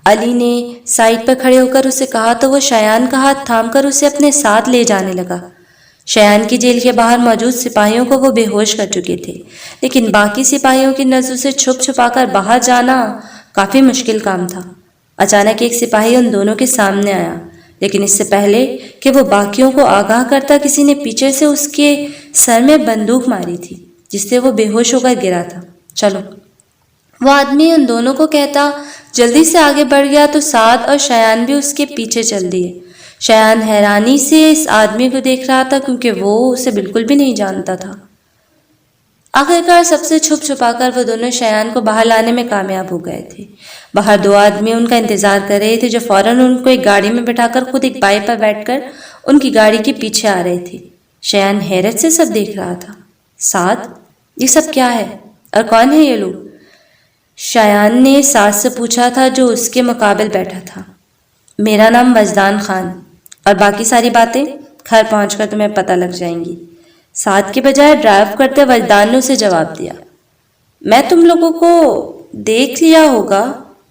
A: علی نے سائڈ پر کھڑے ہو کر اسے کہا تو وہ شایان کا ہاتھ تھام کر اسے اپنے ساتھ لے جانے لگا۔ شایان کی جیل کے باہر موجود سپاہیوں کو وہ بے ہوش کر چکے تھے، لیکن باقی سپاہیوں کی نظروں سے چھپ چھپا کر باہر جانا کافی مشکل کام تھا۔ اچانک ایک سپاہی ان دونوں کے سامنے آیا، لیکن اس سے پہلے کہ وہ باقیوں کو آگاہ کرتا کسی نے پیچھے سے اس کے سر میں بندوق ماری تھی، جس سے وہ بے ہوش ہو کر گرا تھا۔ چلو، وہ آدمی ان دونوں کو کہتا جلدی سے آگے بڑھ گیا تو سعد اور شایان بھی اس کے پیچھے چل دیے۔ شایان حیرانی سے اس آدمی کو دیکھ رہا تھا کیونکہ وہ اسے بالکل بھی نہیں جانتا تھا۔ آخرکار سب سے چھپ چھپا کر وہ دونوں شایان کو باہر لانے میں کامیاب ہو گئے تھے۔ باہر دو آدمی ان کا انتظار کر رہے تھے جو فوراً ان کو ایک گاڑی میں بٹھا کر خود ایک بائک پر بیٹھ کر ان کی گاڑی کے پیچھے آ رہے تھے۔ شایان حیرت سے سب دیکھ رہا تھا۔ سعد، یہ سب کیا ہے اور کون ہے یہ لوگ؟ شایان نے سعد سے پوچھا تھا جو اس کے مقابل بیٹھا تھا۔ میرا نام وجدان خان، اور باقی ساری باتیں گھر پہنچ کر تمہیں پتہ لگ جائیں گی، سعد کے بجائے ڈرائیو کرتے وجدان نے اسے جواب دیا۔ میں تم لوگوں کو دیکھ لیا ہوگا،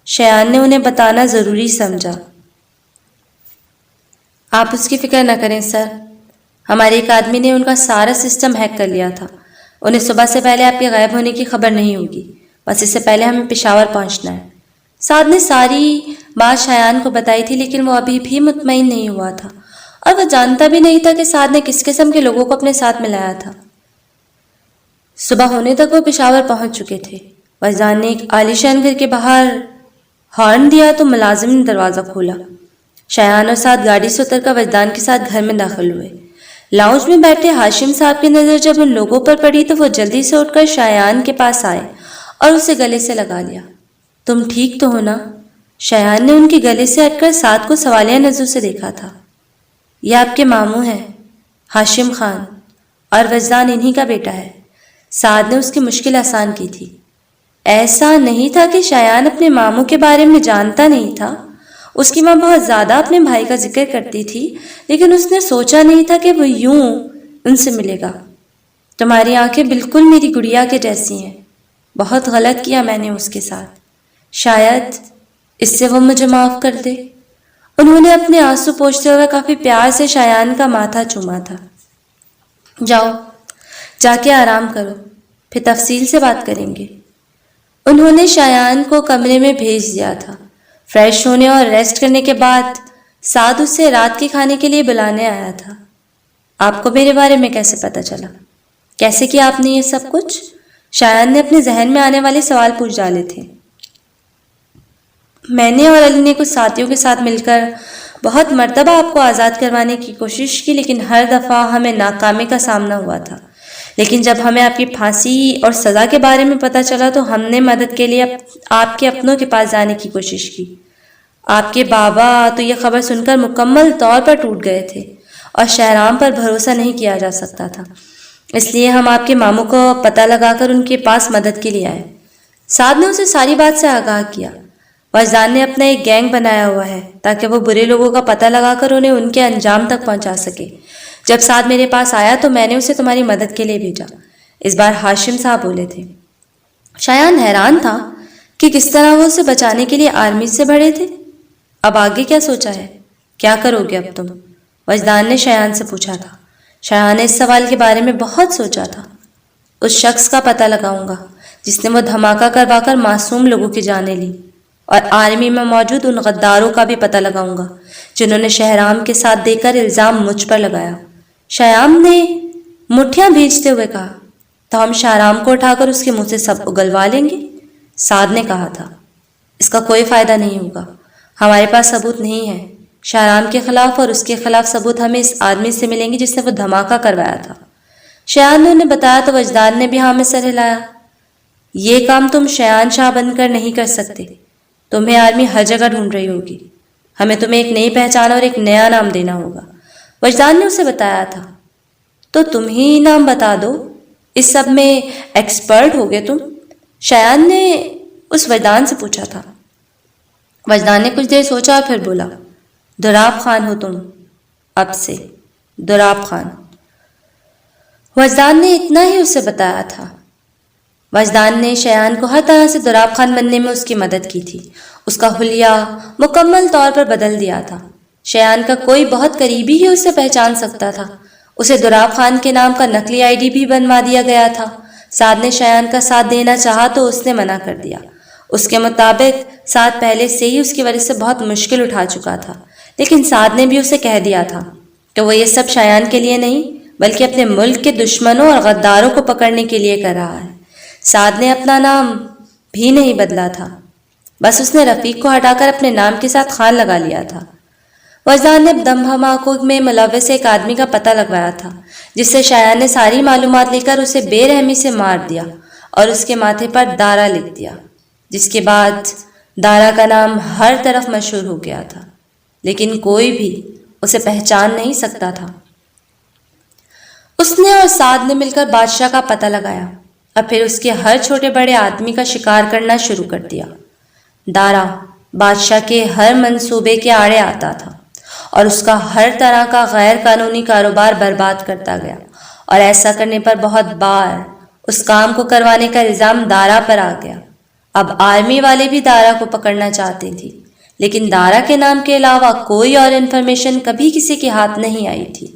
A: شایان نے انہیں بتانا ضروری سمجھا۔ آپ اس کی فکر نہ کریں سر، ہمارے ایک آدمی نے ان کا سارا سسٹم ہیک کر لیا تھا، انہیں صبح سے پہلے آپ کے غائب ہونے کی خبر نہیں ہوگی، بس اس سے پہلے ہمیں پشاور پہنچنا ہے۔ سعد نے ساری بات شایان کو بتائی تھی، لیکن وہ ابھی بھی مطمئن نہیں ہوا تھا اور وہ جانتا بھی نہیں تھا کہ سعد نے کس قسم کے لوگوں کو اپنے ساتھ ملایا تھا۔ صبح ہونے تک وہ پشاور پہنچ چکے تھے۔ وجدان نے ایک عالی شان گھر کے باہر ہارن دیا تو ملازم نے دروازہ کھولا۔ شایان اور سعد گاڑی سے اتر کر وجدان کے ساتھ گھر میں داخل ہوئے۔ لاؤنج میں بیٹھے ہاشم صاحب کی نظر جب ان لوگوں پر پڑی تو وہ جلدی سے اٹھ کر شایان کے پاس آئے اور اسے گلے سے لگا لیا۔ تم ٹھیک تو ہو نا؟ شایان نے ان کے گلے سے ہٹ کر سعد کو سوالیہ نظروں سے دیکھا تھا۔ یہ آپ کے ماموں ہیں، ہاشم خان، اور وجدان انہی کا بیٹا ہے۔ سعد نے اس کی مشکل آسان کی تھی۔ ایسا نہیں تھا کہ شایان اپنے ماموں کے بارے میں جانتا نہیں تھا، اس کی ماں بہت زیادہ اپنے بھائی کا ذکر کرتی تھی، لیکن اس نے سوچا نہیں تھا کہ وہ یوں ان سے ملے گا۔ تمہاری آنکھیں بالکل میری گڑیا کے جیسی ہیں، بہت غلط کیا میں نے اس کے ساتھ، شاید اس سے وہ مجھے معاف کر دے۔ انہوں نے اپنے آنسو پوچھتے ہوئے کافی پیار سے شایان کا ماتھا چوما تھا۔ جاؤ، جا کے آرام کرو، پھر تفصیل سے بات کریں گے۔ انہوں نے شایان کو کمرے میں بھیج دیا تھا۔ فریش ہونے اور ریسٹ کرنے کے بعد سعد اسے رات کے کھانے کے لیے بلانے آیا تھا۔ آپ کو میرے بارے میں کیسے پتہ چلا؟ کیسے کیا آپ نے یہ سب کچھ؟ شایان نے اپنے ذہن میں آنے والے سوال پوچھ ڈالے تھے۔ میں نے اور علی نے کچھ ساتھیوں کے ساتھ مل کر بہت مرتبہ آپ کو آزاد کروانے کی کوشش کی، لیکن ہر دفعہ ہمیں ناکامی کا سامنا ہوا تھا۔ لیکن جب ہمیں آپ کی پھانسی اور سزا کے بارے میں پتہ چلا تو ہم نے مدد کے لیے آپ کے اپنوں کے پاس جانے کی کوشش کی۔ آپ کے بابا تو یہ خبر سن کر مکمل طور پر ٹوٹ گئے تھے اور شہرام پر بھروسہ نہیں کیا جا سکتا تھا، اس لیے ہم آپ کے ماموں کو پتہ لگا کر ان کے پاس مدد کے لیے آئے۔ سعد نے اسے ساری بات سے آگاہ کیا۔ وجدان نے اپنا ایک گینگ بنایا ہوا ہے تاکہ وہ برے لوگوں کا پتہ لگا کر انہیں ان کے انجام تک پہنچا سکے۔ جب سعد میرے پاس آیا تو میں نے اسے تمہاری مدد کے لیے بھیجا۔ اس بار ہاشم صاحب بولے تھے۔ شایان حیران تھا کہ کس طرح وہ اسے بچانے کے لیے آرمی سے بھرے تھے۔ اب آگے کیا سوچا ہے؟ کیا کرو گے اب تم؟ وجدان نے شایان سے پوچھا تھا۔ شایان نے اس سوال کے بارے میں بہت سوچا تھا۔ اس شخص کا پتہ لگاؤں گا جس نے وہ دھماکہ کروا کر معصوم لوگوں کی جانیں لی، اور آرمی میں موجود ان غداروں کا بھی پتہ لگاؤں گا جنہوں نے شہرام کے ساتھ دے کر الزام مجھ پر لگایا۔ شایان نے مٹھیاں بھیجتے ہوئے کہا، تو ہم شہرام کو اٹھا کر اس کے منہ سے سب اگلوا لیں گے؟ سعد نے کہا تھا۔ اس کا کوئی فائدہ نہیں ہوگا، ہمارے پاس ثبوت نہیں ہے شہرام کے خلاف، اور اس کے خلاف ثبوت ہمیں اس آدمی سے ملیں گے جس نے وہ دھماکہ کروایا تھا۔ شایان نے انہیں بتایا تو وجدان نے بھی ہاں میں سر ہلایا۔ یہ کام تم شایان شاہ بن کر نہیں کر سکتے، تمہیں آرمی ہر جگہ ڈھونڈ رہی ہوگی، ہمیں تمہیں ایک نئی پہچان اور ایک نیا نام دینا ہوگا، وجدان نے اسے بتایا تھا۔ تو تم ہی نام بتا دو، اس سب میں ایکسپرٹ ہو گے تم، شایان نے اس وجدان سے پوچھا تھا۔ وجدان نے کچھ دیر سوچا اور پھر بولا، دراب خان ہو تم اب سے، دراب خان۔ وجدان نے اتنا ہی اسے بتایا تھا۔ وجدان نے شایان کو ہر طرح سے دراب خان بننے میں اس کی مدد کی تھی، اس کا حلیہ مکمل طور پر بدل دیا تھا۔ شایان کا کوئی بہت قریبی ہی اسے پہچان سکتا تھا۔ اسے دراب خان کے نام کا نقلی آئی ڈی بھی بنوا دیا گیا تھا۔ سعد نے شایان کا ساتھ دینا چاہا تو اس نے منع کر دیا۔ اس کے مطابق سعد پہلے سے ہی اس کی وجہ سے بہت مشکل اٹھا چکا تھا، لیکن سعد نے بھی اسے کہہ دیا تھا کہ وہ یہ سب شایان کے لیے نہیں بلکہ اپنے ملک کے دشمنوں اور غداروں کو پکڑنے کے لیے کر رہا ہے۔ سعد نے اپنا نام بھی نہیں بدلا تھا، بس اس نے رفیق کو ہٹا کر اپنے نام کے ساتھ خان لگا لیا تھا۔ وجدان نے دم دھماکوں میں ملوث ایک آدمی کا پتہ لگوایا تھا، جس سے شایان نے ساری معلومات لے کر اسے بے رحمی سے مار دیا اور اس کے ماتھے پر دارا لکھ دیا، جس کے بعد دارا کا نام ہر طرف مشہور ہو گیا تھا، لیکن کوئی بھی اسے پہچان نہیں سکتا تھا۔ اس نے اور سعد نے مل کر بادشاہ کا پتہ لگایا اور پھر اس کے ہر چھوٹے بڑے آدمی کا شکار کرنا شروع کر دیا۔ دارا بادشاہ کے ہر منصوبے کے آڑے آتا تھا اور اس کا ہر طرح کا غیر قانونی کاروبار برباد کرتا گیا، اور ایسا کرنے پر بہت بار اس کام کو کروانے کا الزام دارا پر آ گیا۔ اب آرمی والے بھی دارا کو پکڑنا چاہتے تھے، لیکن دارا کے نام کے علاوہ کوئی اور انفارمیشن کبھی کسی کے ہاتھ نہیں آئی تھی۔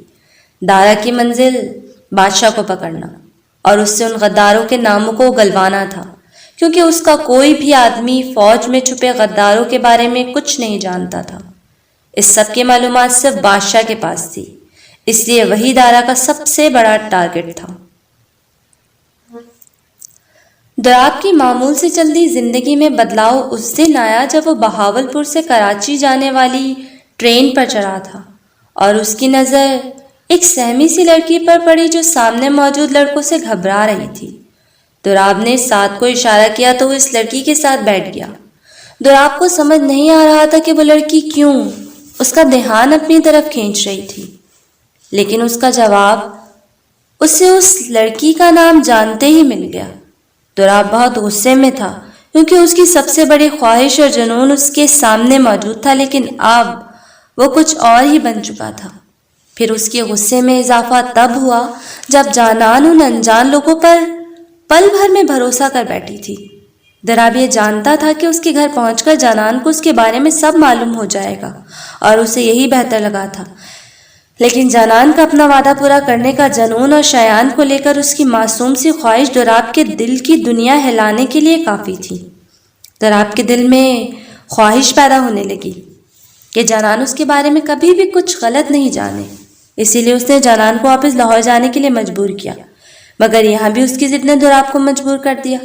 A: دارا کی منزل بادشاہ کو پکڑنا اور اس سے ان غداروں کے ناموں کو گلوانا تھا، کیونکہ اس کا کوئی بھی آدمی فوج میں چھپے غداروں کے بارے میں کچھ نہیں جانتا تھا۔ اس سب کی معلومات صرف بادشاہ کے پاس تھی، اس لیے وہی دارا کا سب سے بڑا ٹارگٹ تھا۔ دراب کی معمول سے چلتی زندگی میں بدلاؤ اس دن آیا جب وہ بہاولپور سے کراچی جانے والی ٹرین پر چڑھا تھا اور اس کی نظر ایک سہمی سی لڑکی پر پڑی جو سامنے موجود لڑکوں سے گھبرا رہی تھی۔ دراب نے سعد کو اشارہ کیا تو وہ اس لڑکی کے ساتھ بیٹھ گیا۔ دراب کو سمجھ نہیں آ رہا تھا کہ وہ لڑکی کیوں اس کا دھیان اپنی طرف کھینچ رہی تھی، لیکن اس کا جواب اسے اس لڑکی کا نام جانتے ہی مل گیا۔ دراب بہت غصے میں تھا کیونکہ اس کی سب سے بڑی خواہش اور جنون اس کے سامنے موجود تھا، لیکن اب وہ کچھ اور ہی بن چکا تھا۔ پھر اس کے غصے میں اضافہ تب ہوا جب جانان ان انجان لوگوں پر پل بھر میں بھروسہ کر بیٹھی تھی۔ دراب یہ جانتا تھا کہ اس کے گھر پہنچ کر جانان کو اس کے بارے میں سب معلوم ہو جائے گا اور اسے یہی بہتر لگا تھا، لیکن جانان کا اپنا وعدہ پورا کرنے کا جنون اور شایان کو لے کر اس کی معصوم سی خواہش دراب کے دل کی دنیا ہلانے کے لیے کافی تھی۔ دراب کے دل میں خواہش پیدا ہونے لگی کہ جانان اس کے بارے میں کبھی بھی کچھ غلط نہیں جانے، اسی لیے اس نے جانان کو واپس لاہور جانے کے لیے مجبور کیا، مگر یہاں بھی اس کی ضد نے دراب کو مجبور کر دیا۔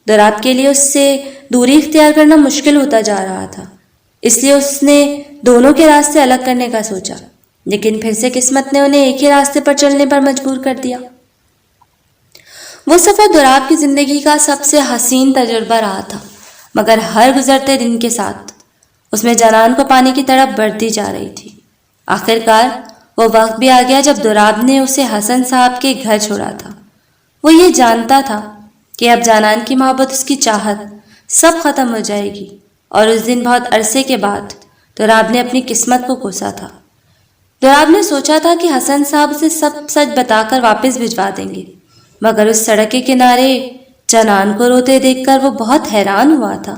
A: دراب کے لیے اس سے دوری اختیار کرنا مشکل ہوتا جا رہا تھا، اس لیے اس نے دونوں کے راستے الگ کرنے کا سوچا، لیکن پھر سے قسمت نے انہیں ایک ہی راستے پر چلنے پر مجبور کر دیا۔ وہ سفر دراب کی زندگی کا سب سے حسین تجربہ رہا تھا، مگر ہر گزرتے دن کے ساتھ اس میں جانان کو پانے کی طرف بڑھتی جا رہی تھی۔ آخرکار وہ وقت بھی آ گیا جب دراب نے اسے حسن صاحب کے گھر چھوڑا تھا۔ وہ یہ جانتا تھا کہ اب جانان کی محبت، اس کی چاہت سب ختم ہو جائے گی، اور اس دن بہت عرصے کے بعد دراب نے اپنی قسمت کو کوسا تھا۔ دراب نے سوچا تھا کہ حسن صاحب اسے سب سچ بتا کر واپس بھجوا دیں گے، مگر اس سڑک کے کنارے جانان کو روتے دیکھ کر وہ بہت حیران ہوا تھا۔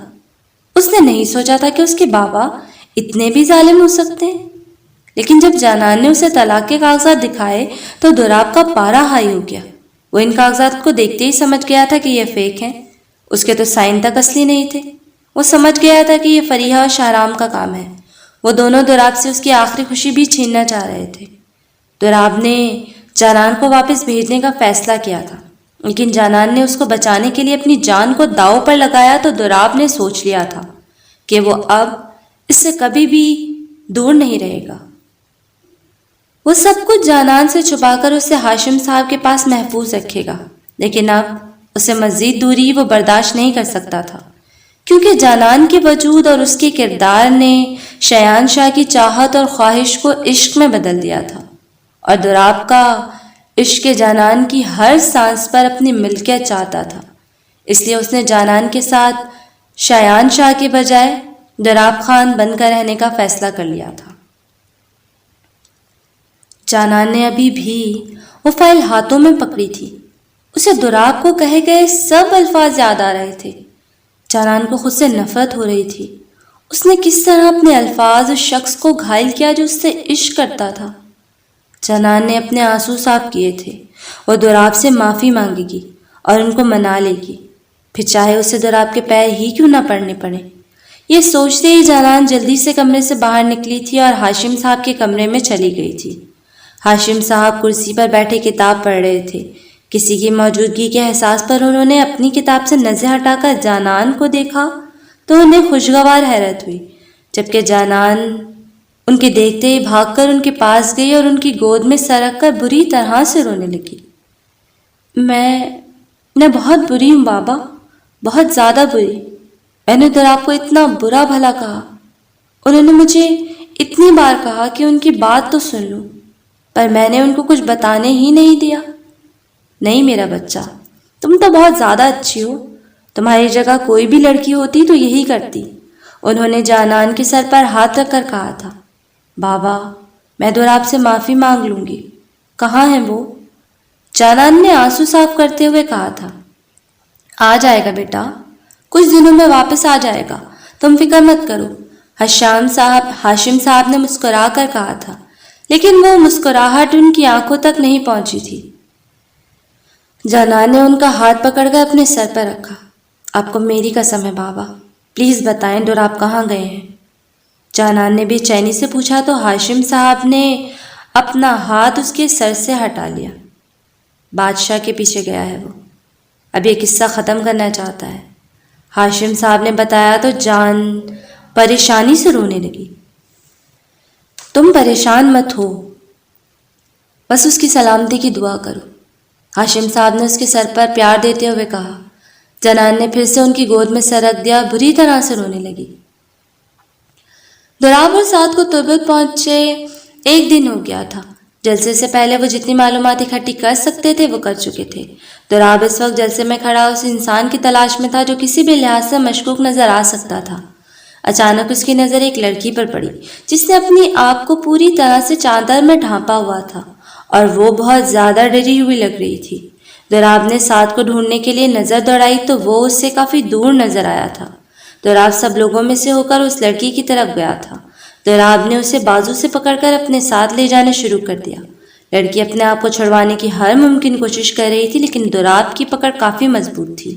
A: اس نے نہیں سوچا تھا کہ اس کے بابا اتنے بھی ظالم ہو سکتے ہیں، لیکن جب جانان نے اسے طلاق کے کاغذات دکھائے تو دراب کا پارا ہائی ہو گیا۔ وہ ان کاغذات کو دیکھتے ہی سمجھ گیا تھا کہ یہ فیک ہیں، اس کے تو سائن تک اصلی نہیں تھے۔ وہ سمجھ گیا تھا کہ یہ فریحہ اور شاہرام کا کام ہے۔ وہ دونوں دراب سے اس کی آخری خوشی بھی چھیننا چاہ رہے تھے۔ دراب نے جانان کو واپس بھیجنے کا فیصلہ کیا تھا، لیکن جانان نے اس کو بچانے کے لیے اپنی جان کو داؤ پر لگایا تو دراب نے سوچ لیا تھا کہ وہ اب اس سے کبھی بھی دور نہیں رہے گا۔ وہ سب کچھ جانان سے چھپا کر اسے ہاشم صاحب کے پاس محفوظ رکھے گا، لیکن اب اسے مزید دوری وہ برداشت نہیں کر سکتا تھا، کیونکہ جانان کے وجود اور اس کے کردار نے شایان شاہ کی چاہت اور خواہش کو عشق میں بدل دیا تھا، اور دوراب کا عشق جانان کی ہر سانس پر اپنی ملکیت چاہتا تھا۔ اس لیے اس نے جانان کے ساتھ شایان شاہ کے بجائے دوراب خان بن کر رہنے کا فیصلہ کر لیا تھا۔ جانان نے ابھی بھی وہ فائل ہاتھوں میں پکڑی تھی۔ اسے دوراب کو کہے گئے سب الفاظ یاد آ رہے تھے۔ جانان کو خود سے نفرت ہو رہی تھی۔ اس نے کس طرح اپنے الفاظ اس شخص کو گھائل کیا جو اس سے عشق کرتا تھا۔ جانان نے اپنے آنسو صاف کیے تھے۔ وہ دوراب سے معافی مانگے گی اور ان کو منا لے گی، پھر چاہے اسے دوراب کے پیر ہی کیوں نہ پڑنے پڑے۔ یہ سوچتے ہی جانان جلدی سے کمرے سے باہر نکلی تھی اور ہاشم صاحب کے کمرے میں چلی گئی تھی۔ ہاشم صاحب کرسی پر بیٹھے کتاب پڑھ رہے تھے۔ کسی کی موجودگی کے احساس پر انہوں نے اپنی کتاب سے نظر ہٹا کر جانان کو دیکھا تو انہیں خوشگوار حیرت ہوئی، جبکہ جانان ان کے دیکھتے ہی بھاگ کر ان کے پاس گئی اور ان کی گود میں سرک کر بری طرح سے رونے لگی۔ میں بہت بری ہوں بابا، بہت زیادہ بری۔ میں نے دوراب کو اتنا برا بھلا کہا۔ انہوں نے مجھے اتنی بار کہا کہ ان کی بات تو سن لوں، پر میں نے ان کو کچھ بتانے ہی نہیں دیا۔ نہیں میرا بچہ، تم تو بہت زیادہ اچھی ہو، تمہاری جگہ کوئی بھی لڑکی ہوتی تو یہی کرتی۔ انہوں نے جانان کے سر پر ہاتھ رکھ کر کہا تھا۔ بابا، میں دوراب سے معافی مانگ لوں گی۔ کہاں ہے وہ؟ جانان نے آنسو صاف کرتے ہوئے کہا تھا۔ آ جائے گا بیٹا، کچھ دنوں میں واپس آ جائے گا، تم فکر مت کرو۔ ہاشم صاحب نے مسکرا کر کہا تھا، لیکن وہ مسکراہٹ ان کی آنکھوں تک نہیں پہنچی تھی۔ جانان نے ان کا ہاتھ پکڑ کر اپنے سر پر رکھا۔ آپ کو میری قسم ہے بابا، پلیز بتائیں دوراب کہاں گئے ہیں؟ جانان نے بے چینی سے پوچھا تو ہاشم صاحب نے اپنا ہاتھ اس کے سر سے ہٹا لیا۔ بادشاہ کے پیچھے گیا ہے وہ، اب یہ قصہ ختم کرنا چاہتا ہے، ہاشم صاحب نے بتایا تو جان پریشانی سے رونے لگی۔ تم پریشان مت ہو، بس اس کی سلامتی کی دعا کرو، ہاشم صاحب نے اس کے سر پر پیار دیتے ہوئے کہا۔ جانان نے پھر سے ان کی گود میں سر رکھ دیا، بری طرح سے رونے لگی۔ دوراب اور سعد کو تربت پہنچے 1 دن ہو گیا تھا۔ جلسے سے پہلے وہ جتنی معلومات اکٹھی کر سکتے تھے وہ کر چکے تھے۔ دوراب اس وقت جلسے میں کھڑا اس انسان کی تلاش میں تھا جو کسی بھی لحاظ سے مشکوک نظر آ سکتا تھا۔ اچانک اس کی نظر ایک لڑکی پر پڑی جس نے اپنی آپ کو پوری طرح سے چادر میں ڈھانپا ہوا تھا اور وہ بہت زیادہ ڈری ہوئی لگ رہی تھی۔ دوراب نے سعد کو ڈھونڈنے کے لیے نظر دوڑائی تو وہ اس سے کافی دور نظر آیا تھا۔ دوراب سب لوگوں میں سے ہو کر اس لڑکی کی طرف گیا تھا۔ دوراب نے اسے بازو سے پکڑ کر اپنے ساتھ لے جانا شروع کر دیا۔ لڑکی اپنے آپ کو چھڑوانے کی ہر ممکن کوشش کر رہی تھی، لیکن دوراب کی پکڑ کافی مضبوط تھی۔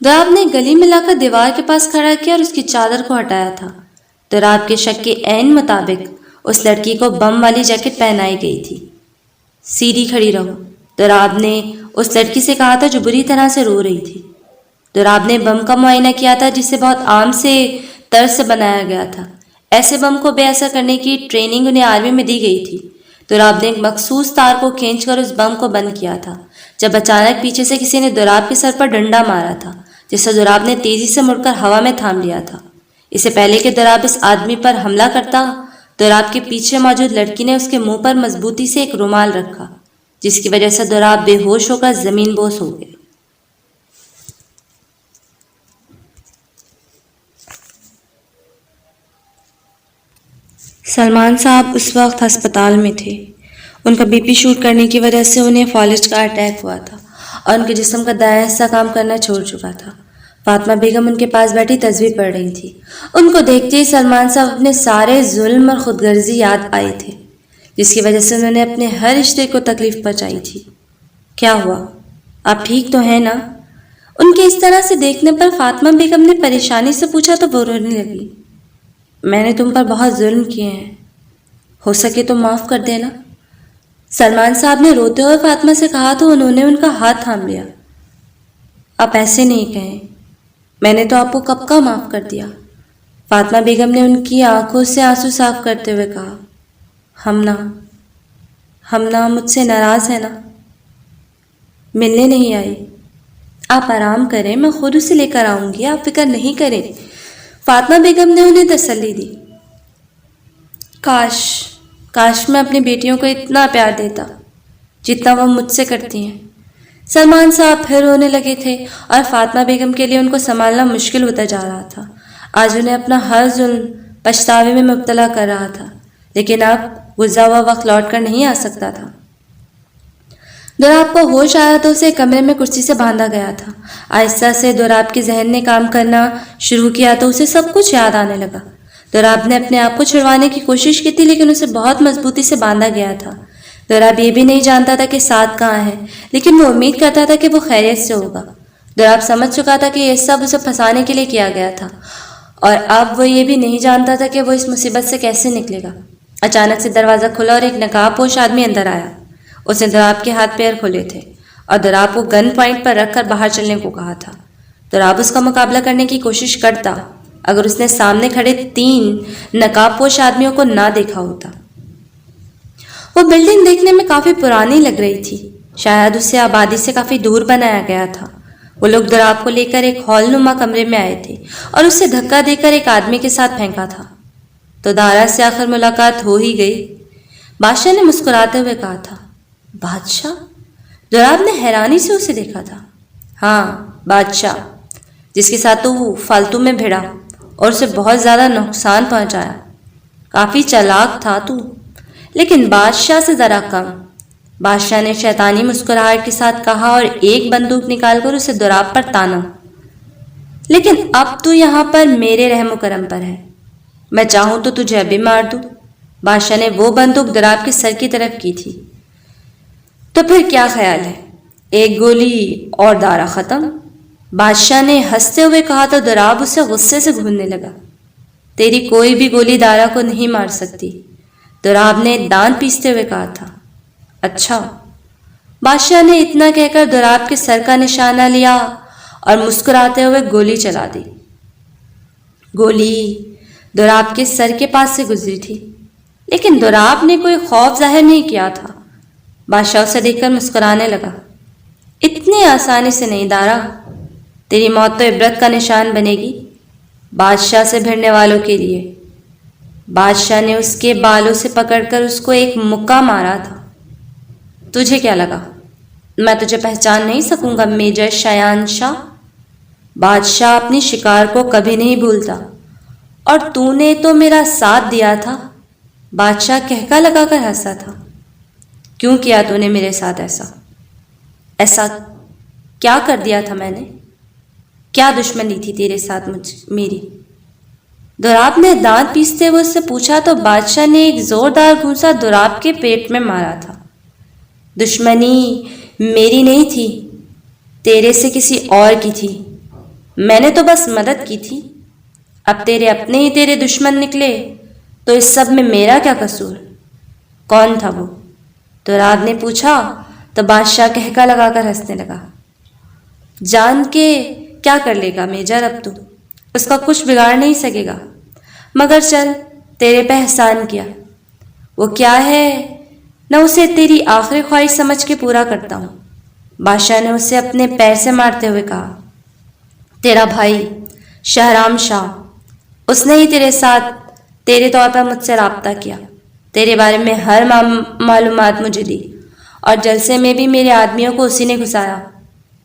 A: دوراب نے گلی میں لا کر دیوار کے پاس کھڑا کیا اور اس کی چادر کو ہٹایا تھا۔ دوراب کے شک کے عین مطابق اس لڑکی کو بم والی جیکٹ پہنائی گئی تھی۔ سیدھی کھڑی رہو، دوراب نے اس لڑکی سے کہا تھا جو بری طرح سے رو رہی تھی۔ دوراب نے بم کا معائنہ کیا تھا جسے بہت عام سے طرز سے بنایا گیا تھا۔ ایسے بم کو بے اثر کرنے کی ٹریننگ انہیں آرمی میں دی گئی تھی۔ دوراب نے ایک مخصوص تار کو کھینچ کر اس بم کو بند کیا تھا جب اچانک پیچھے سے کسی نے دوراب کے سر پر ڈنڈا مارا تھا، جس سے دوراب نے تیزی سے مڑ کر ہوا میں تھام لیا تھا۔ اس سے پہلے کہ دوراب اس آدمی پر حملہ کرتا، دوراب کے پیچھے موجود لڑکی نے اس کے منہ پر مضبوطی سے ایک رومال رکھا، جس کی وجہ سے دوراب بے ہوش ہو کر زمین بوس ہو گئے۔ سلمان صاحب اس وقت ہسپتال میں تھے۔ ان کا بی پی شوٹ کرنے کی وجہ سے انہیں فالج کا اٹیک ہوا تھا اور ان کے جسم کا دایاں حصہ کام کرنا چھوڑ چکا تھا۔ فاطمہ بیگم ان کے پاس بیٹھی تصویر پڑھ رہی تھی۔ ان کو دیکھتے ہی سلمان صاحب اپنے سارے ظلم اور خود غرضی یاد آئے تھے جس کی وجہ سے انہوں نے اپنے ہر رشتے کو تکلیف پہنچائی تھی۔ کیا ہوا؟ آپ ٹھیک تو ہیں نا؟ ان کے اس طرح سے دیکھنے پر فاطمہ بیگم نے پریشانی سے پوچھا تو وہ رونے لگی۔ میں نے تم پر بہت ظلم کیے ہیں، ہو سکے تو معاف کر دینا۔ سلمان صاحب نے روتے ہوئے فاطمہ سے کہا تو انہوں نے ان کا ہاتھ تھام لیا۔ آپ ایسے نہیں کہیں، میں نے تو آپ کو کب کا معاف کر دیا۔ فاطمہ بیگم نے ان کی آنکھوں سے آنسو صاف کرتے ہوئے کہا، ہم نہ مجھ سے ناراض ہے نا؟ ملنے نہیں آئی؟ آپ آرام کریں، میں خود اسے لے کر آؤں گی، آپ فکر نہیں کریں، فاطمہ بیگم نے انہیں تسلی دی۔ کاش میں اپنی بیٹیوں کو اتنا پیار دیتا جتنا وہ مجھ سے کرتی ہیں۔ سلمان صاحب پھر رونے لگے تھے اور فاطمہ بیگم کے لیے ان کو سنبھالنا مشکل ہوتا جا رہا تھا۔ آج انہیں اپنا ہر ظلم پچھتاوے میں مبتلا کر رہا تھا، لیکن اب گزرا ہوا وقت لوٹ کر نہیں آ سکتا تھا۔ دوراب کو ہوش آیا تو اسے کمرے میں کرسی سے باندھا گیا تھا۔ آہستہ سے دوراب کے ذہن نے کام کرنا شروع کیا تو اسے سب کچھ یاد آنے لگا۔ دوراب نے اپنے آپ کو چھڑوانے کی کوشش کی تھی، لیکن اسے بہت مضبوطی سے باندھا گیا تھا۔ دوراب یہ بھی نہیں جانتا تھا کہ ساتھ کہاں ہے، لیکن وہ امید کرتا تھا کہ وہ خیریت سے ہوگا۔ دوراب سمجھ چکا تھا کہ یہ سب اسے پھنسانے کے لیے کیا گیا تھا، اور اب وہ یہ بھی نہیں جانتا تھا کہ وہ اس مصیبت سے کیسے نکلے گا۔ اچانک سے دروازہ کھلا اور ایک نقاب پوش آدمی اندر آیا۔ اس نے دوراب کے ہاتھ پیر کھولے تھے اور دوراب کو گن پوائنٹ پر رکھ کر باہر چلنے کو کہا تھا۔ دوراب اس کا مقابلہ کرنے کی کوشش کرتا اگر اس نے سامنے کھڑے 3 نقاب پوش آدمیوں کو نہ دیکھا ہوتا۔ وہ بلڈنگ دیکھنے میں کافی پرانی لگ رہی تھی، شاید اسے آبادی سے کافی دور بنایا گیا تھا۔ وہ لوگ دوراب کو لے کر ایک ہال نما کمرے میں آئے تھے اور اسے دھکا دے کر ایک آدمی کے ساتھ پھینکا تھا۔ تو دارا سے آخر ملاقات ہو ہی گئی، بادشاہ نے مسکراتے ہوئے کہا تھا۔ بادشاہ؟ دوراب نے حیرانی سے اسے دیکھا تھا۔ ہاں، بادشاہ، جس کے ساتھ تو وہ فالتو میں بھیڑا اور اسے بہت زیادہ نقصان پہنچایا۔ کافی چالاک تھا تو، لیکن بادشاہ سے ذرا کم۔ بادشاہ نے شیطانی مسکراہٹ کے ساتھ کہا اور ایک بندوق نکال کر اسے دوراب پر تانا۔ لیکن اب تو یہاں پر میرے رحم و کرم پر ہے، میں چاہوں تو تجھے ابھی مار دوں۔ بادشاہ نے وہ بندوق دوراب کے سر کی طرف کی تھی۔ تو پھر کیا خیال ہے؟ ایک گولی اور دارا ختم۔ بادشاہ نے ہنستے ہوئے کہا تو دوراب اسے غصے سے گھورنے لگا۔ تیری کوئی بھی گولی دارا کو نہیں مار سکتی، دوراب نے دانت پیستے ہوئے کہا تھا۔ اچھا۔ بادشاہ نے اتنا کہہ کر دوراب کے سر کا نشانہ لیا اور مسکراتے ہوئے گولی چلا دی۔ گولی دوراب کے سر کے پاس سے گزری تھی، لیکن دوراب نے کوئی خوف ظاہر نہیں کیا تھا۔ بادشاہ اسے دیکھ کر مسکرانے لگا۔ اتنی آسانی سے نہیں دارا، تیری موت تو عبرت کا نشان بنے گی بادشاہ سے بھیڑنے والوں کے لیے۔ بادشاہ نے اس کے بالوں سے پکڑ کر اس کو ایک مکہ مارا تھا۔ تجھے کیا لگا میں تجھے پہچان نہیں سکوں گا میجر شایان شاہ؟ بادشاہ اپنی شکار کو کبھی نہیں بھولتا، اور تو نے تو میرا ساتھ دیا تھا۔ بادشاہ کہکا لگا کر ہنسا تھا۔ کیوں کیا تو نے میرے ساتھ ایسا کیا کر دیا تھا میں نے؟ کیا دشمنی تھی تیرے ساتھ میری؟ دوراب نے دانت پیستے ہوئے اس سے پوچھا تو بادشاہ نے ایک زوردار گھونسا دوراب کے پیٹ میں مارا تھا۔ دشمنی میری نہیں تھی، تیرے سے کسی اور کی تھی، میں نے تو بس مدد کی تھی۔ اب تیرے اپنے ہی تیرے دشمن نکلے تو اس سب میں میرا کیا قصور؟ کون تھا وہ؟ دوراب نے پوچھا تو بادشاہ کہکا لگا کر ہنسنے لگا۔ جان کے کیا کر لے گا میجر، اب تو اس کا کچھ بگاڑ نہیں سکے گا، مگر چل تیرے پہ احسان کیا، وہ کیا ہے نہ اسے تیری آخری خواہش سمجھ کے پورا کرتا ہوں۔ بادشاہ نے اسے اپنے پیر سے مارتے ہوئے کہا۔ تیرا بھائی شہرام شاہ، اس نے ہی تیرے ساتھ تیرے طور پر مجھ سے رابطہ کیا، تیرے بارے میں ہر معلومات مجھے دی، اور جلسے میں بھی میرے آدمیوں کو اسی نے گھسایا،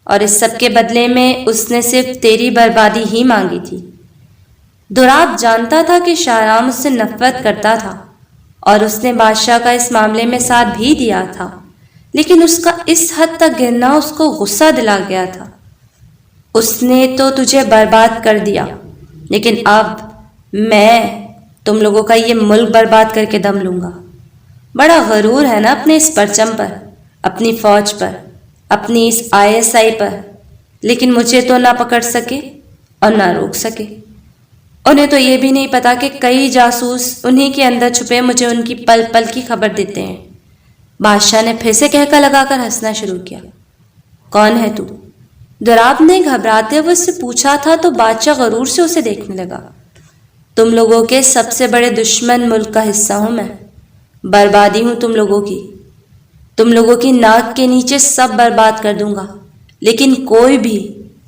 A: اور اس سب کے بدلے میں اس نے صرف تیری بربادی ہی مانگی تھی۔ دوراب جانتا تھا کہ شہرام اس سے نفرت کرتا تھا اور اس نے بادشاہ کا اس معاملے میں ساتھ بھی دیا تھا، لیکن اس کا اس حد تک گرنا اس کو غصہ دلا گیا تھا۔ اس نے تو تجھے برباد کر دیا، لیکن اب میں تم لوگوں کا یہ ملک برباد کر کے دم لوں گا۔ بڑا غرور ہے نا اپنے اس پرچم پر، اپنی فوج پر، اپنی اس ISI پر، لیکن مجھے تو نہ پکڑ سکے اور نہ روک سکے۔ انہیں تو یہ بھی نہیں پتا کہ کئی جاسوس انہی کے اندر چھپے مجھے ان کی پل پل کی خبر دیتے ہیں۔ بادشاہ نے پھر سے کہکا لگا کر ہنسنا شروع کیا۔ کون ہے تو؟ دوراب نے گھبراتے ہوئے اس سے پوچھا تھا تو بادشاہ غرور سے اسے دیکھنے لگا۔ تم لوگوں کے سب سے بڑے دشمن ملک کا حصہ ہوں میں، بربادی ہوں تم لوگوں کی، تم لوگوں کی ناک کے نیچے سب برباد کر دوں گا، لیکن کوئی بھی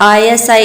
A: ISI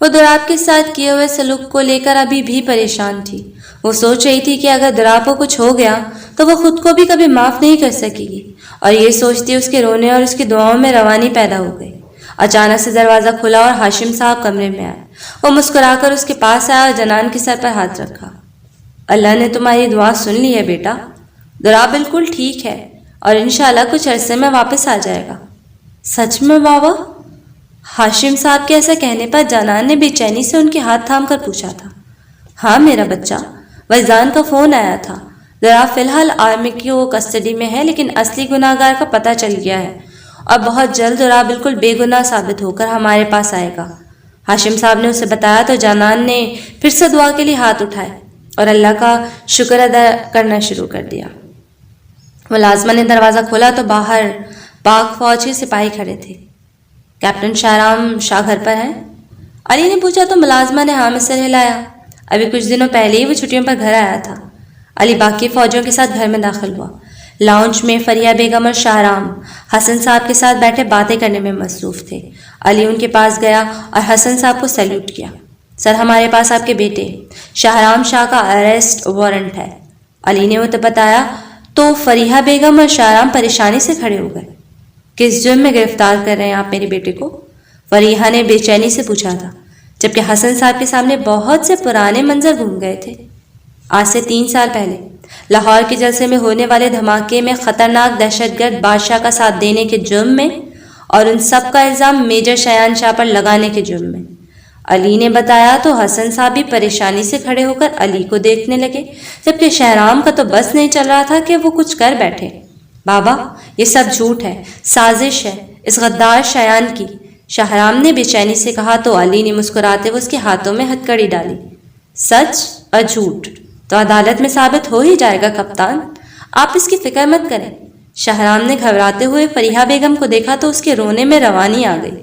A: وہ دراب کے ساتھ کیے ہوئے سلوک کو لے کر ابھی بھی پریشان تھی۔ وہ سوچ رہی تھی کہ اگر دراب کو کچھ ہو گیا تو وہ خود کو بھی کبھی معاف نہیں کر سکے گی، اور یہ سوچتی اس کے رونے اور اس کی دعاؤں میں روانی پیدا ہو گئی۔ اچانک سے دروازہ کھلا اور ہاشم صاحب کمرے میں آئے۔ وہ مسکرا کر اس کے پاس آیا اور جنان کے سر پر ہاتھ رکھا۔ اللہ نے تمہاری دعا سن لی ہے بیٹا، دراب بالکل ٹھیک ہے اور انشاءاللہ کچھ عرصے میں واپس آ جائے گا۔ سچ میں بابا؟ ہاشم صاحب کے ایسا کہنے پر جنان نے بے چینی سے ان کے ہاتھ تھام کر پوچھا تھا۔ ہاں میرا بچہ، وجدان کا فون آیا تھا۔ دراب فی الحال آرمی کی کسٹڈی میں ہے، لیکن اصلی گناہ گار کا پتہ چل گیا ہے اور بہت جلد دراب بالکل بے گناہ ثابت ہو کر ہمارے پاس آئے گا۔ ہاشم صاحب نے اسے بتایا تو جنان نے پھر سے دعا کے لیے ہاتھ اٹھائے اور اللہ کا شکر ادا کرنا شروع کر دیا۔ ملازمہ نے دروازہ کھولا تو باہر پاک فوج کے سپاہی کھڑے تھے۔ کیپٹن شاہرام شاہ گھر پر ہیں؟ علی نے پوچھا تو ملازمہ نے ہاں میں سر ہلایا۔ ابھی کچھ دنوں پہلے ہی وہ چھٹیوں پر گھر آیا تھا۔ علی باقی فوجیوں کے ساتھ گھر میں داخل ہوا۔ لاؤنج میں فریہ بیگم اور شاہرام حسن صاحب کے ساتھ بیٹھے باتیں کرنے میں مصروف تھے۔ علی ان کے پاس گیا اور حسن صاحب کو سیلوٹ کیا۔ سر، ہمارے پاس آپ کے بیٹے شاہرام شاہ کا اریسٹ وارنٹ ہے۔ علی نے وہ بتایا تو فریہ بیگم اور شاہرام پریشانی سے کھڑے ہو گئے۔ کس جرم میں گرفتار کر رہے ہیں آپ میرے بیٹے کو؟ فریہ نے بے چینی سے پوچھا تھا، جبکہ حسن صاحب کے سامنے بہت سے پرانے منظر گھوم گئے تھے۔ آج سے 3 سال پہلے لاہور کے جلسے میں ہونے والے دھماکے میں خطرناک دہشت گرد بادشاہ کا ساتھ دینے کے جرم میں، اور ان سب کا الزام میجر شایان شاہ پر لگانے کے جرم میں۔ علی نے بتایا تو حسن صاحب بھی پریشانی سے کھڑے ہو کر علی کو دیکھنے لگے، جبکہ شاہرام کا تو بس نہیں چل رہا تھا کہ وہ کچھ کر بیٹھے۔ بابا، یہ سب جھوٹ ہے، سازش ہے اس غدار شایان کی، شاہرام نے بے چینی سے کہا تو علی نے مسکراتے ہوئے اس کے ہاتھوں میں ہتھکڑی ڈالی۔ سچ اور جھوٹ تو عدالت میں ثابت ہو ہی جائے گا کپتان، آپ اس کی فکر مت کریں۔ شاہرام نے گھبراتے ہوئے فریہ بیگم کو دیکھا تو اس کے رونے میں روانی آ گئی۔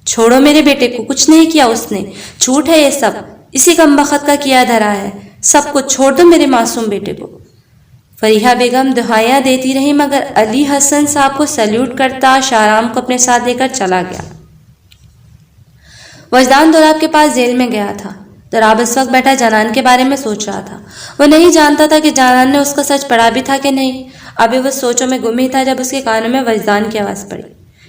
A: چھوڑو میرے بیٹے کو، کچھ نہیں کیا اس نے، جھوٹ ہے یہ سب، اسی کمبخت کا کیا دھرا ہے، سب کچھ چھوڑ دو میرے معصوم بیٹے کو۔ فریہ بیگم دہائیاں دیتی رہی مگر علی حسن صاحب کو سیلوٹ کرتا شاہرام کو اپنے ساتھ لے کر چلا گیا۔ وجدان دراب کے پاس جیل میں گیا تھا۔ دراب اس وقت بیٹھا جنان کے بارے میں سوچ رہا تھا۔ وہ نہیں جانتا تھا کہ جنان نے اس کا سچ پڑھا بھی تھا کہ نہیں۔ ابھی وہ سوچوں میں گم ہی تھا جب اس کے کانوں میں وجدان کی آواز پڑی۔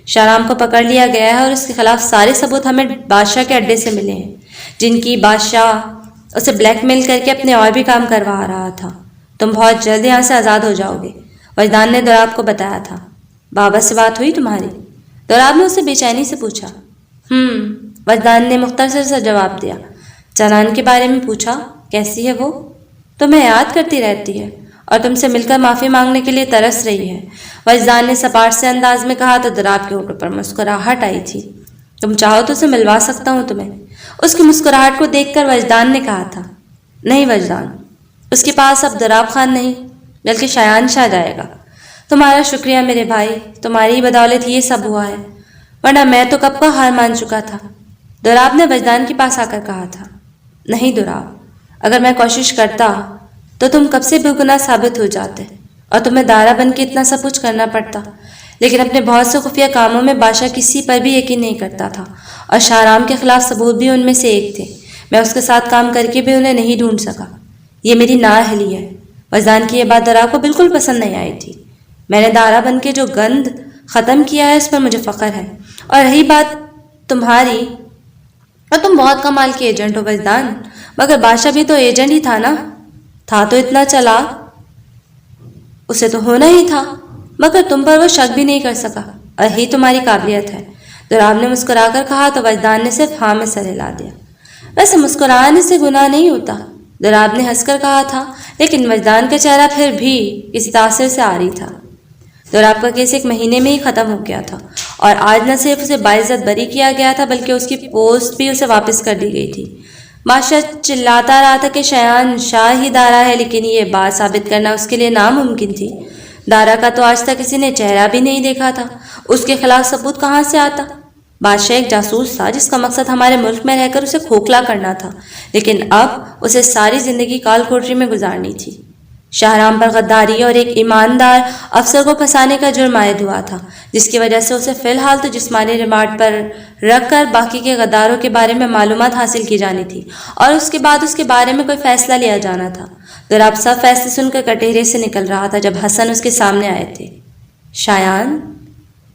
A: شاہرام کو پکڑ لیا گیا ہے اور اس کے خلاف سارے ثبوت ہمیں بادشاہ کے اڈے سے ملے ہیں، جن کی بادشاہ اسے بلیک میل کر کے اپنے اور بھی کام کروا رہا تھا۔ تم بہت جلد یہاں سے آزاد ہو جاؤ گے، وجدان نے دراب کو بتایا تھا۔ بابا سے بات ہوئی تمہاری؟ دراب نے اسے بے چینی سے پوچھا۔ وجدان نے مختصر سا جواب دیا۔ جنان کے بارے میں پوچھا، کیسی ہے وہ؟ تمہیں یاد کرتی رہتی ہے اور تم سے مل کر معافی مانگنے کے لیے ترس رہی ہے، وجدان نے سپاٹ سے انداز میں کہا تو دراب کے ہونٹوں پر مسکراہٹ آئی تھی۔ تم چاہو تو اسے ملوا سکتا ہوں تمہیں۔ اس کی مسکراہٹ کو دیکھ کر وجدان نے کہا تھا۔ نہیں وجدان، اس کے پاس اب دراب خان نہیں بلکہ شایان شاہ جائے گا۔ تمہارا شکریہ میرے بھائی، تمہاری بدولت یہ سب ہوا ہے، ورنہ میں تو کب کا ہار مان چکا تھا، دراب نے وجدان کے پاس آ کر کہا تھا۔ نہیں دراب، اگر میں کوشش کرتا تو تم کب سے بے گناہ ثابت ہو جاتے اور تمہیں دارا بن کے اتنا سب کچھ کرنا پڑتا، لیکن اپنے بہت سے خفیہ کاموں میں بادشاہ کسی پر بھی یقین نہیں کرتا تھا اور شاہرام کے خلاف ثبوت بھی ان میں سے ایک تھے۔ میں اس کے ساتھ کام کر کے بھی انہیں نہیں ڈھونڈ سکا، یہ میری نااہلی ہے۔ وجدان کی یہ بات دراب کو بالکل پسند نہیں آئی تھی۔ میں نے دارا بن کے جو گند ختم کیا ہے اس پر مجھے فخر ہے، اور رہی بات تمہاری، اور تم بہت کمال کے ایجنٹ ہو وجدان، مگر بادشاہ بھی تو ایجنٹ ہی تھا نا، تھا تو اتنا چلا، اسے تو ہونا ہی تھا، مگر تم پر وہ شک بھی نہیں کر سکا، اور یہی تمہاری قابلیت ہے۔ دراب نے مسکرا کر کہا تو وجدان نے صرف ہاں میں سر ہلا دیا۔ ویسے مسکرانے سے گناہ نہیں ہوتا، دراب نے ہنس کر کہا تھا، لیکن وجدان کا چہرہ پھر بھی کسی تاثر سے عاری تھا۔ دراب کا کیس 1 مہینے میں ہی ختم ہو گیا تھا، اور آج نہ صرف اسے باعزت بری کیا گیا تھا بلکہ اس کی پوسٹ بھی اسے واپس کر دی گئی تھی۔ بادشاہ چلاتا رہا تھا کہ شایان شاہ ہی دارا ہے، لیکن یہ بات ثابت کرنا اس کے لیے ناممکن تھی۔ دارا کا تو آج تک کسی نے چہرہ بھی نہیں دیکھا تھا، اس کے خلاف ثبوت کہاں سے آتا؟ بادشاہ ایک جاسوس تھا جس کا مقصد ہمارے ملک میں رہ کر اسے کھوکھلا کرنا تھا، لیکن اب اسے ساری زندگی کال کوٹری میں گزارنی تھی۔ شاہرام پر غداری اور ایک ایماندار افسر کو پھنسانے کا جرم عائد ہوا تھا، جس کی وجہ سے اسے فی الحال تو جسمانی ریمانڈ پر رکھ کر باقی کے غداروں کے بارے میں معلومات حاصل کی جانی تھی اور اس کے بعد اس کے بارے میں کوئی فیصلہ لیا جانا تھا۔ دوراب سب فیصلے سن کر کٹہرے سے نکل رہا تھا جب حسن اس کے سامنے آئے تھے۔ شایان،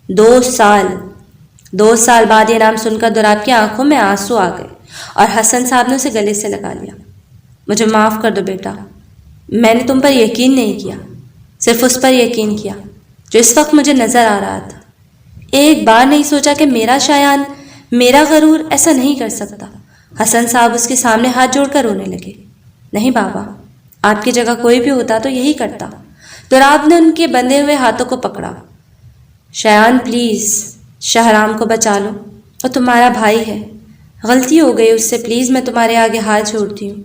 A: 2 سال بعد یہ نام سن کر دوراب کی آنکھوں میں آنسو آ گئے اور حسن صاحب نے اسے گلے سے لگا لیا۔ مجھے معاف کر دو بیٹا، میں نے تم پر یقین نہیں کیا، صرف اس پر یقین کیا جو اس وقت مجھے نظر آ رہا تھا۔ ایک بار نہیں سوچا کہ میرا شایان، میرا غرور ایسا نہیں کر سکتا۔ حسن صاحب اس کے سامنے ہاتھ جوڑ کر رونے لگے۔ نہیں بابا، آپ کی جگہ کوئی بھی ہوتا تو یہی کرتا۔ دوراب نے ان کے بندھے ہوئے ہاتھوں کو پکڑا۔ شایان پلیز، شاہرام کو بچا لو، وہ تمہارا بھائی ہے، غلطی ہو گئی اس سے، پلیز میں تمہارے آگے ہاتھ جوڑتی ہوں۔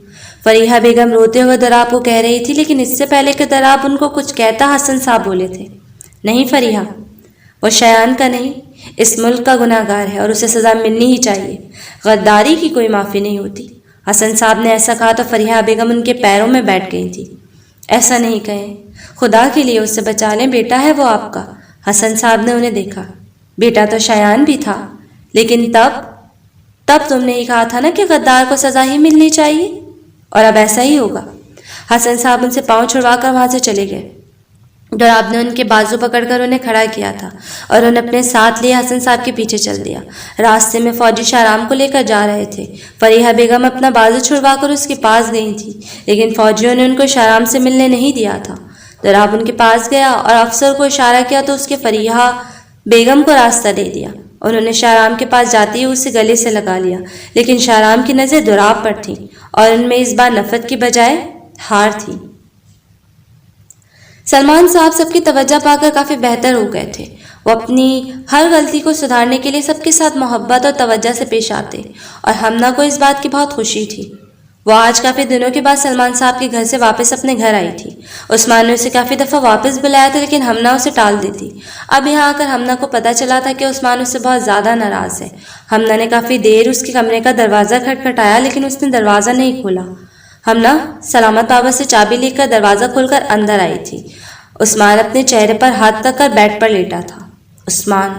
A: فریحہ بیگم روتے ہوئے دوراب کو کہہ رہی تھی، لیکن اس سے پہلے کہ دوراب ان کو کچھ کہتا حسن صاحب بولے تھے، نہیں فریحہ، وہ شایان کا نہیں، اس ملک کا گناہ گار ہے اور اسے سزا ملنی ہی چاہیے، غداری کی کوئی معافی نہیں ہوتی۔ حسن صاحب نے ایسا کہا تو فریحہ بیگم ان کے پیروں میں بیٹھ گئی تھی۔ ایسا نہیں کہیں، خدا کے لیے اسے بچا لیں، بیٹا ہے وہ آپ کا۔ حسن صاحب نے انہیں دیکھا۔ بیٹا تو شایان بھی تھا، لیکن تب تم نے ہی کہا تھا نا کہ غدار کو سزا ہی ملنی چاہیے، اور اب ایسا ہی ہوگا۔ حسن صاحب ان سے پاؤں چھڑوا کر وہاں سے چلے گئے۔ دوراب نے ان کے بازو پکڑ کر انہیں کھڑا کیا تھا اور انہیں اپنے ساتھ لیے حسن صاحب کے پیچھے چل دیا۔ راستے میں فوجی شاہرام کو لے کر جا رہے تھے۔ فریحہ بیگم اپنا بازو چھڑوا کر اس کے پاس گئی تھی، لیکن فوجیوں نے ان کو شاہرام سے ملنے نہیں دیا تھا۔ دوراب ان کے پاس گیا اور افسر کو اشارہ کیا تو اس کے فریحہ بیگم کو راستہ دے دیا۔ انہوں نے شاہرام کے پاس جاتے ہی اسے گلے سے لگا لیا، لیکن شاہرام کی نظر دوراب پر تھی اور ان میں اس بار نفرت کی بجائے ہار تھی۔ سلمان صاحب سب کی توجہ پا کر کافی بہتر ہو گئے تھے۔ وہ اپنی ہر غلطی کو سدھارنے کے لیے سب کے ساتھ محبت اور توجہ سے پیش آتے اور ہمنا کو اس بات کی بہت خوشی تھی۔ وہ آج کافی دنوں کے بعد سلمان صاحب کے گھر سے واپس اپنے گھر آئی تھی۔ عثمان نے اسے کافی دفعہ واپس بلایا تھا، لیکن ہمنا اسے ٹال دیتی۔ اب یہاں آ کر ہمنا کو پتہ چلا تھا کہ عثمان اس سے بہت زیادہ ناراض ہے۔ ہمنا نے کافی دیر اس کے کمرے کا دروازہ کھٹکھٹایا، لیکن اس نے دروازہ نہیں کھولا۔ ہمنا سلامت بابا سے چابی لے کر دروازہ کھول کر اندر آئی تھی۔ عثمان اپنے چہرے پر ہاتھ رکھ کر بیڈ پر لیٹا تھا۔ عثمان،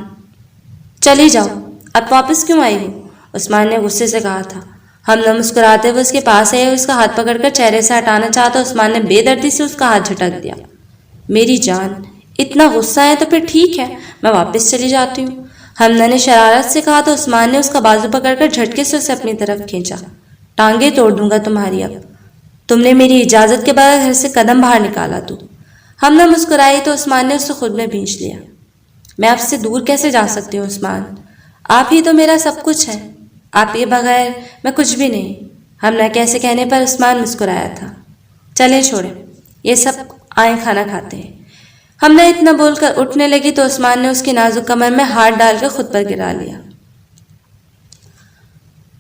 A: چلی جاؤ، اب واپس کیوں آئی ہو؟ عثمان نے غصے سے کہا تھا۔ ہمنا مسکراتے ہوئے اس کے پاس آئی اور اس کا ہاتھ پکڑ کر چہرے سے ہٹانا چاہا تو عثمان نے بے دردی سے اس کا ہاتھ جھٹک دیا۔ میری جان، اتنا غصہ ہے تو پھر ٹھیک ہے، میں واپس چلی جاتی ہوں۔ ہمنا نے شرارت سے کہا تو عثمان نے اس کا بازو پکڑ کر جھٹکے سے اسے اپنی طرف کھینچا۔ ٹانگیں توڑ دوں گا تمہاری اب، تم نے میری اجازت کے بغیر گھر سے قدم باہر نکالا تو۔ ہمنا مسکرائی تو عثمان نے اسے خود میں بھینچ لیا۔ میں آپ سے دور کیسے جا سکتی ہوں عثمان؟ آپ ہی تو میرا سب کچھ ہے، آپ کے بغیر میں کچھ بھی نہیں۔ ہمنا کے ایسے کہنے پر عثمان مسکرایا تھا۔ چلیں چھوڑیں، یہ سب آئیں کھانا کھاتے ہیں۔ ہمنا اتنا بول کر اٹھنے لگی تو عثمان نے اس کی نازک کمر میں ہاتھ ڈال کر خود پر گرا لیا۔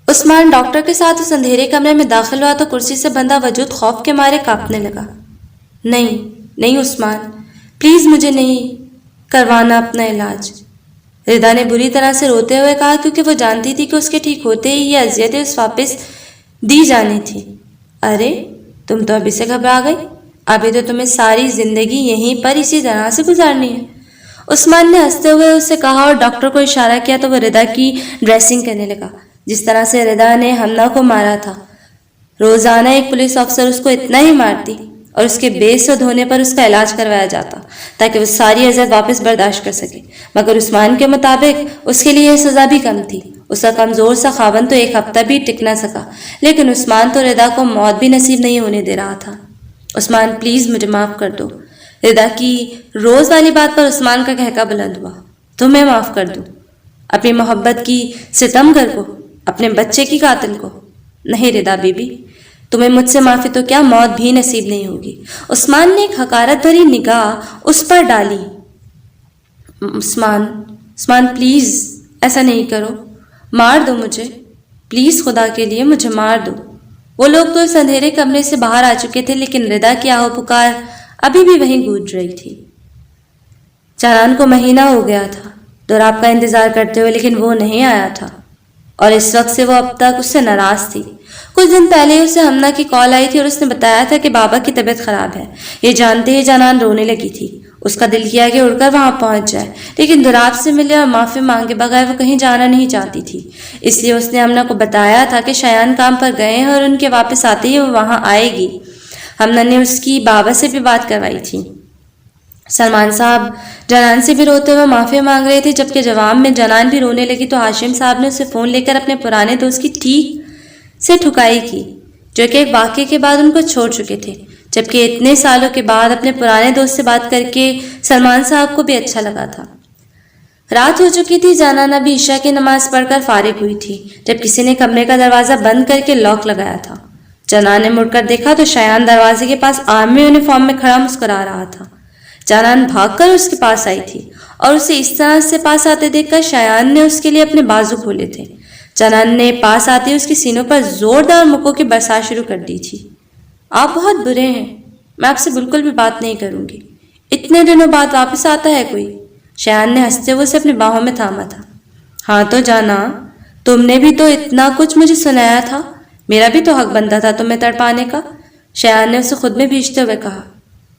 A: عثمان ڈاکٹر کے ساتھ اس اندھیرے کمرے میں داخل ہوا تو کرسی سے بندھا وجود خوف کے مارے کانپنے لگا۔ نہیں عثمان، پلیز مجھے نہیں کروانا اپنا علاج۔ ردا نے بری طرح سے روتے ہوئے کہا، کیونکہ وہ جانتی تھی کہ اس کے ٹھیک ہوتے ہی یہ اذیتیں اس واپس دی جانی تھی۔ ارے تم تو ابھی سے گھبرا گئی، ابھی تو تمہیں ساری زندگی یہیں پر اسی طرح سے گزارنی ہے۔ عثمان نے ہنستے ہوئے اس سے کہا اور ڈاکٹر کو اشارہ کیا تو وہ ردا کی ڈریسنگ کرنے لگا، جس طرح سے ردا نے ہمنا کو مارا تھا۔ روزانہ ایک پولیس افسر اس کو اتنا ہی مارتی اور اس کے بے سود ہونے پر اس کا علاج کروایا جاتا تاکہ وہ ساری اذیت واپس برداشت کر سکے، مگر عثمان کے مطابق اس کے لیے یہ سزا بھی کم تھی۔ اس کا کمزور سا خاوند تو ایک ہفتہ بھی ٹک نہ سکا، لیکن عثمان تو ردا کو موت بھی نصیب نہیں ہونے دے رہا تھا۔ عثمان پلیز مجھے معاف کر دو۔ ردا کی روز والی بات پر عثمان کا کہکا بلند ہوا۔ تمہیں معاف کر دوں؟ اپنی محبت کی ستمگر کو، اپنے بچے کی قاتل کو؟ نہیں ردا بی بی، تمہیں مجھ سے معافی تو کیا موت بھی نصیب نہیں ہوگی۔ عثمان نے ایک حقارت بھری نگاہ اس پر ڈالی۔ عثمان پلیز ایسا نہیں کرو، مار دو مجھے، پلیز خدا کے لیے مجھے مار دو۔ وہ لوگ تو اس اندھیرے کمرے سے باہر آ چکے تھے، لیکن ردا کی آہو پکار ابھی بھی وہیں گونج رہی تھی۔ چالان کو مہینہ ہو گیا تھا دوراب کا انتظار کرتے ہوئے، لیکن وہ نہیں آیا تھا اور اس وقت سے وہ اب تک اس سے ناراض تھی۔ کچھ دن پہلے اسے ہمنا کی کال آئی تھی اور اس نے بتایا تھا کہ بابا کی طبیعت خراب ہے۔ یہ جانتے ہی جنان رونے لگی تھی۔ اس کا دل کیا کہ اڑ کر وہاں پہنچ جائے، لیکن دراب سے ملے اور معافی مانگے بغیر وہ کہیں جانا نہیں چاہتی تھی۔ اس لیے اس نے ہمنا کو بتایا تھا کہ شایان کام پر گئے ہیں اور ان کے واپس آتے ہی وہ وہاں آئے گی۔ ہمنا نے اس کی بابا سے بھی بات کروائی تھی۔ سلمان صاحب جنان سے بھی روتے ہوئے معافی مانگ رہے تھے، جبکہ جواب میں جنان بھی رونے لگی تو ہاشم صاحب نے اسے فون لے کر اپنے پرانے دوست کی ٹھیک سے ٹھکائی کی، جو کہ ایک واقعے کے بعد ان کو چھوڑ چکے تھے، جبکہ اتنے سالوں کے بعد اپنے پرانے دوست سے بات کر کے سلمان صاحب کو بھی اچھا لگا تھا۔ رات ہو چکی تھی، جنان ابھی عشاء کی نماز پڑھ کر فارغ ہوئی تھی جب کسی نے کمرے کا دروازہ بند کر کے لاک لگایا تھا۔ جنان نے مڑ کر دیکھا تو شایان دروازے کے پاس آرمی یونیفارم میں کھڑا مسکرا رہا تھا۔ جنان بھاگ کر اس کے پاس آئی تھی اور اسے اس طرح سے پاس آتے دیکھ کر شایان نے اس کے لیے اپنے بازو کھولے تھے۔ جنان نے پاس آتے اس کے سینوں پر زوردار مکوں کی برسات شروع کر دی تھی۔ آپ بہت برے ہیں، میں آپ سے بالکل بھی بات نہیں کروں گی۔ اتنے دنوں بعد واپس آتا ہے کوئی؟ شایان نے ہنستے ہوئے اسے اپنے باہوں میں تھاما تھا۔ ہاں تو جانا، تم نے بھی تو اتنا کچھ مجھے سنایا تھا، میرا بھی تو حق بنتا تھا تمہیں تڑپانے کا۔ شایان نے اسے خود میں بھیجتے ہوئے کہا۔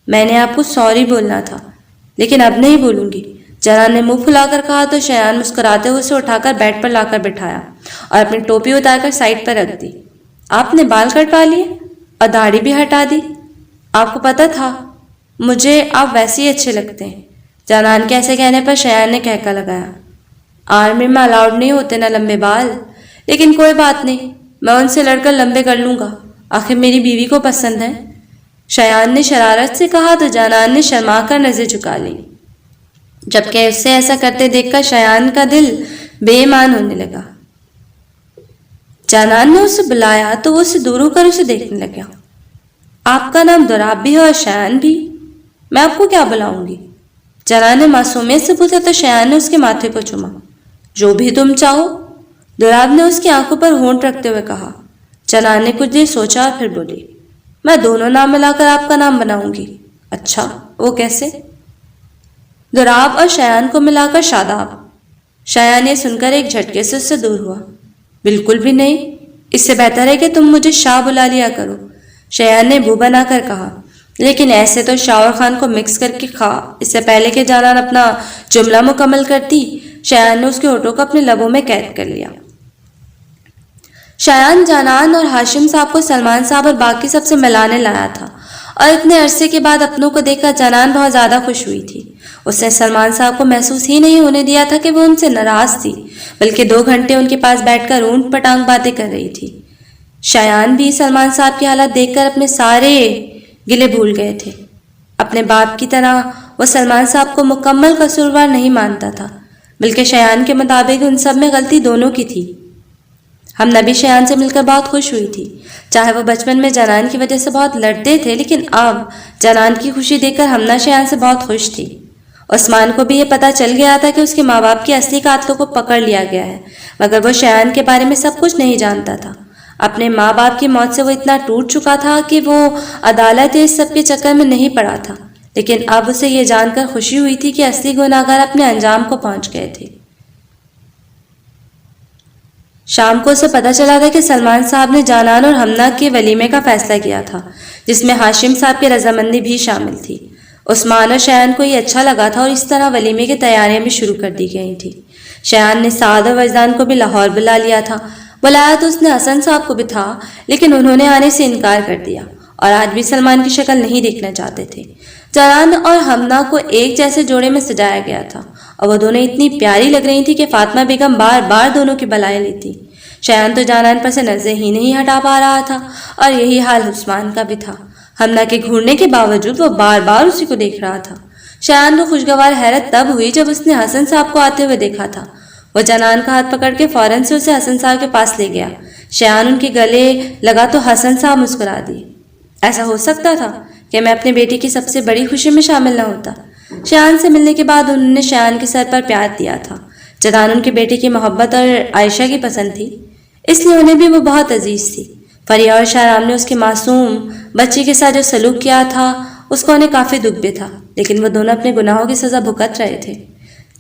A: میں نے آپ کو سوری بولنا تھا، لیکن اب نہیں بولوں گی، جنان نے منہ پھلا کر کہا تو شایان مسکراتے ہوئے اسے اٹھا کر بیڈ پر لا کر بٹھایا اور اپنی ٹوپی اتار کر سائڈ پر رکھ دی۔ آپ نے بال کٹوا لیے اور داڑھی بھی ہٹا دی؟ آپ کو پتا تھا مجھے آپ ویسے ہی اچھے لگتے ہیں۔ جنان کے ایسے کہنے پر شایان نے کہکا لگایا۔ آرمی میں الاؤڈ نہیں ہوتے نا لمبے بال، لیکن کوئی بات نہیں، میں ان سے لڑ کر لمبے کر لوں گا، آخر میری بیوی کو پسند ہے۔ شایان نے شرارت سے کہا تو جنان نے شرما کر نظر جھکا لی، جبکہ اس سے ایسا کرتے دیکھ کر شایان کا دل بے ایمان ہونے لگا۔ جنان نے اسے بلایا تو وہ اسے دور ہو کر اسے دیکھنے لگا۔ آپ کا نام دراب بھی ہے اور شایان بھی، میں آپ کو کیا بلاؤں گی؟ جنان نے معصومیت سے پوچھا تو شایان نے اس کے ماتھے کو چوما۔ جو بھی تم چاہو، دراب نے اس کی آنکھوں پر ہونٹ رکھتے ہوئے کہا۔ جنان نے کچھ دیر سوچا اور پھر بولی، میں دونوں نام ملا کر آپ کا نام بناؤں گی۔ اچھا، وہ کیسے؟ دراب اور شایان کو ملا کر شاداب۔ شایان یہ سن کر ایک جھٹکے سے اس سے دور ہوا۔ بالکل بھی نہیں، اس سے بہتر ہے کہ تم مجھے شاہ بلا لیا کرو، شایان نے بو بنا کر کہا۔ لیکن ایسے تو شاہ اور خان کو مکس کر کے کھا۔ اس سے پہلے کہ جنان اپنا جملہ مکمل کرتی، شایان نے اس کے ہونٹوں کو اپنے لبوں میں قید کر لیا۔ شایان جنان اور ہاشم صاحب کو سلمان صاحب اور باقی سب سے ملانے لایا تھا، اور اتنے عرصے کے بعد اپنوں کو دیکھ کر جنان بہت زیادہ خوش ہوئی تھی۔ اس نے سلمان صاحب کو محسوس ہی نہیں ہونے دیا تھا کہ وہ ان سے ناراض تھی، بلکہ 2 گھنٹے ان کے پاس بیٹھ کر اونٹ پٹانگ باتیں کر رہی تھی۔ شایان بھی سلمان صاحب کی حالت دیکھ کر اپنے سارے گلے بھول گئے تھے۔ اپنے باپ کی طرح وہ سلمان صاحب کو مکمل قصوروار نہیں مانتا تھا، بلکہ شایان کے مطابق ان سب میں غلطی دونوں کی تھی۔ ہم نبی شایان سے مل کر بہت خوش ہوئی تھی، چاہے وہ بچپن میں جنان کی وجہ سے بہت لڑتے تھے، لیکن اب جنان کی خوشی دیکھ کر ہمنا شایان سے بہت خوش تھی۔ عثمان کو بھی یہ پتہ چل گیا تھا کہ اس کے ماں باپ کے اصلی قاتلوں کو پکڑ لیا گیا ہے، مگر وہ شایان کے بارے میں سب کچھ نہیں جانتا تھا۔ اپنے ماں باپ کی موت سے وہ اتنا ٹوٹ چکا تھا کہ وہ عدالت اس سب کے چکر میں نہیں پڑا تھا، لیکن اب اسے یہ جان کر خوشی ہوئی تھی کہ اصلی گناہگار اپنے انجام کو پہنچ گئے تھے۔ شام کو اسے پتہ چلا تھا کہ سلمان صاحب نے جنان اور ہمنا کے ولیمے کا فیصلہ کیا تھا، جس میں ہاشم صاحب کی رضامندی بھی شامل تھی۔ عثمان اور شایان کو یہ اچھا لگا تھا اور اس طرح ولیمے کی تیاریاں بھی شروع کر دی گئی تھیں۔ شایان نے سعد اور وجدان کو بھی لاہور بلا لیا تھا۔ بلایا تو اس نے حسن صاحب کو بھی تھا، لیکن انہوں نے آنے سے انکار کر دیا اور آج بھی سلمان کی شکل نہیں دیکھنا چاہتے تھے۔ جنان اور ہمنا کو ایک جیسے جوڑے میں سجایا گیا تھا اور وہ دونوں اتنی پیاری لگ رہی تھی کہ فاطمہ بیگم بار بار دونوں کی بلائیں لیتی۔ شایان تو جنان پر سے نظر ہی نہیں ہٹا پا رہا تھا اور یہی حال عثمان کا بھی تھا۔ ہمنا کے گھورنے کے باوجود وہ بار بار اسی کو دیکھ رہا تھا۔ شایان کو خوشگوار حیرت تب ہوئی جب اس نے حسن صاحب کو آتے ہوئے دیکھا تھا۔ وہ جنان کا ہاتھ پکڑ کے فوراً سے اسے حسن صاحب کے پاس لے گیا۔ شایان ان کے گلے لگا تو حسن صاحب مسکرا دی۔ ایسا ہو سکتا تھا کہ میں اپنے بیٹے کی سب سے بڑی خوشی میں شامل نہ ہوتا۔ شایان سے ملنے کے بعد انہوں نے شایان کے سر پر پیار دیا تھا۔ جنان ان کے بیٹے کی محبت اور عائشہ کی پسند تھی، اس لیے انہیں بھی وہ بہت عزیز تھی۔ فریہ اور شاہرام نے اس کے معصوم بچے کے ساتھ جو سلوک کیا تھا اس کو انہیں کافی دکھ بھی تھا، لیکن وہ دونوں اپنے گناہوں کی سزا بھگت رہے تھے۔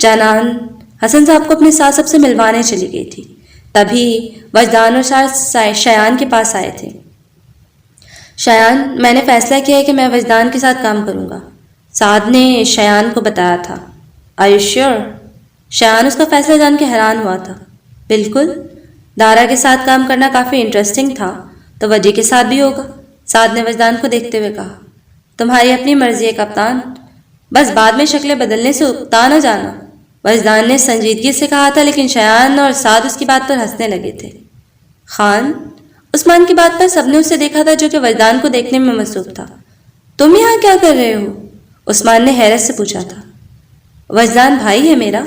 A: جنان حسن صاحب کو اپنے ساتھ سب سے ملوانے چلی گئی تھی۔ تبھی وجدان اور سعد شایان کے پاس آئے تھے۔ شایان، میں نے فیصلہ کیا ہے کہ میں وجدان کے ساتھ کام کروں گا، سعد نے شایان کو بتایا تھا۔ Are you sure? شایان اس کا فیصلہ جان کے حیران ہوا تھا۔ بالکل، دارا کے ساتھ کام کرنا کافی انٹرسٹنگ تھا، تو وجہ کے ساتھ بھی ہوگا، سعد نے وجدان کو دیکھتے ہوئے کہا۔ تمہاری اپنی مرضی ہے کپتان، بس بعد میں شکلیں بدلنے سے اکتا نہ جانا، وجدان نے سنجیدگی سے کہا تھا، لیکن شایان اور سعد اس کی بات پر ہنسنے لگے تھے۔ خان، عثمان کی بات پر سب نے اسے دیکھا تھا جو کہ وجدان کو دیکھنے میں مصروف تھا۔ تم یہاں کیا کر رہے ہو؟ عثمان نے حیرت سے پوچھا تھا۔ وجدان بھائی ہے میرا،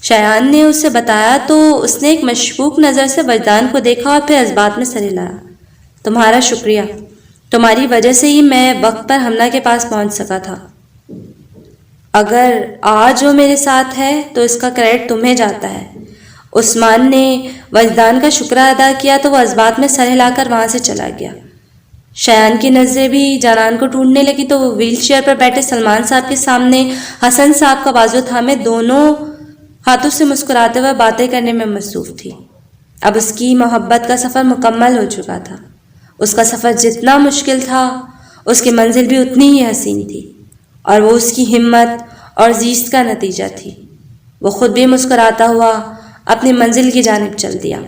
A: شایان نے اسے بتایا تو اس نے ایک مشکوک نظر سے وجدان کو دیکھا اور پھر اس بات میں سر ہلایا۔ تمہارا شکریہ، تمہاری وجہ سے ہی میں وقت پر حملہ کے پاس پہنچ سکا تھا۔ اگر آج وہ میرے ساتھ ہے تو اس کا کریڈٹ تمہیں جاتا ہے۔ عثمان نے وجدان کا شکر ادا کیا تو وہ اس بات میں سر ہلا کر وہاں سے چلا گیا۔ شایان کی نظریں بھی جانان کو ڈھونڈنے لگی تو وہ ویل چیئر پر بیٹھے سلمان صاحب کے سامنے حسن صاحب کا بازو تھامے دونوں ہاتھوں سے مسکراتے ہوئے باتیں کرنے میں مصروف تھی۔ اب اس کی محبت کا سفر مکمل ہو چکا تھا۔ اس کا سفر جتنا مشکل تھا، اس کی منزل بھی اتنی ہی حسین تھی، اور وہ اس کی ہمت اور زیست کا نتیجہ تھی۔ وہ خود بھی مسکراتا ہوا اپنی منزل کی جانب چل دیا۔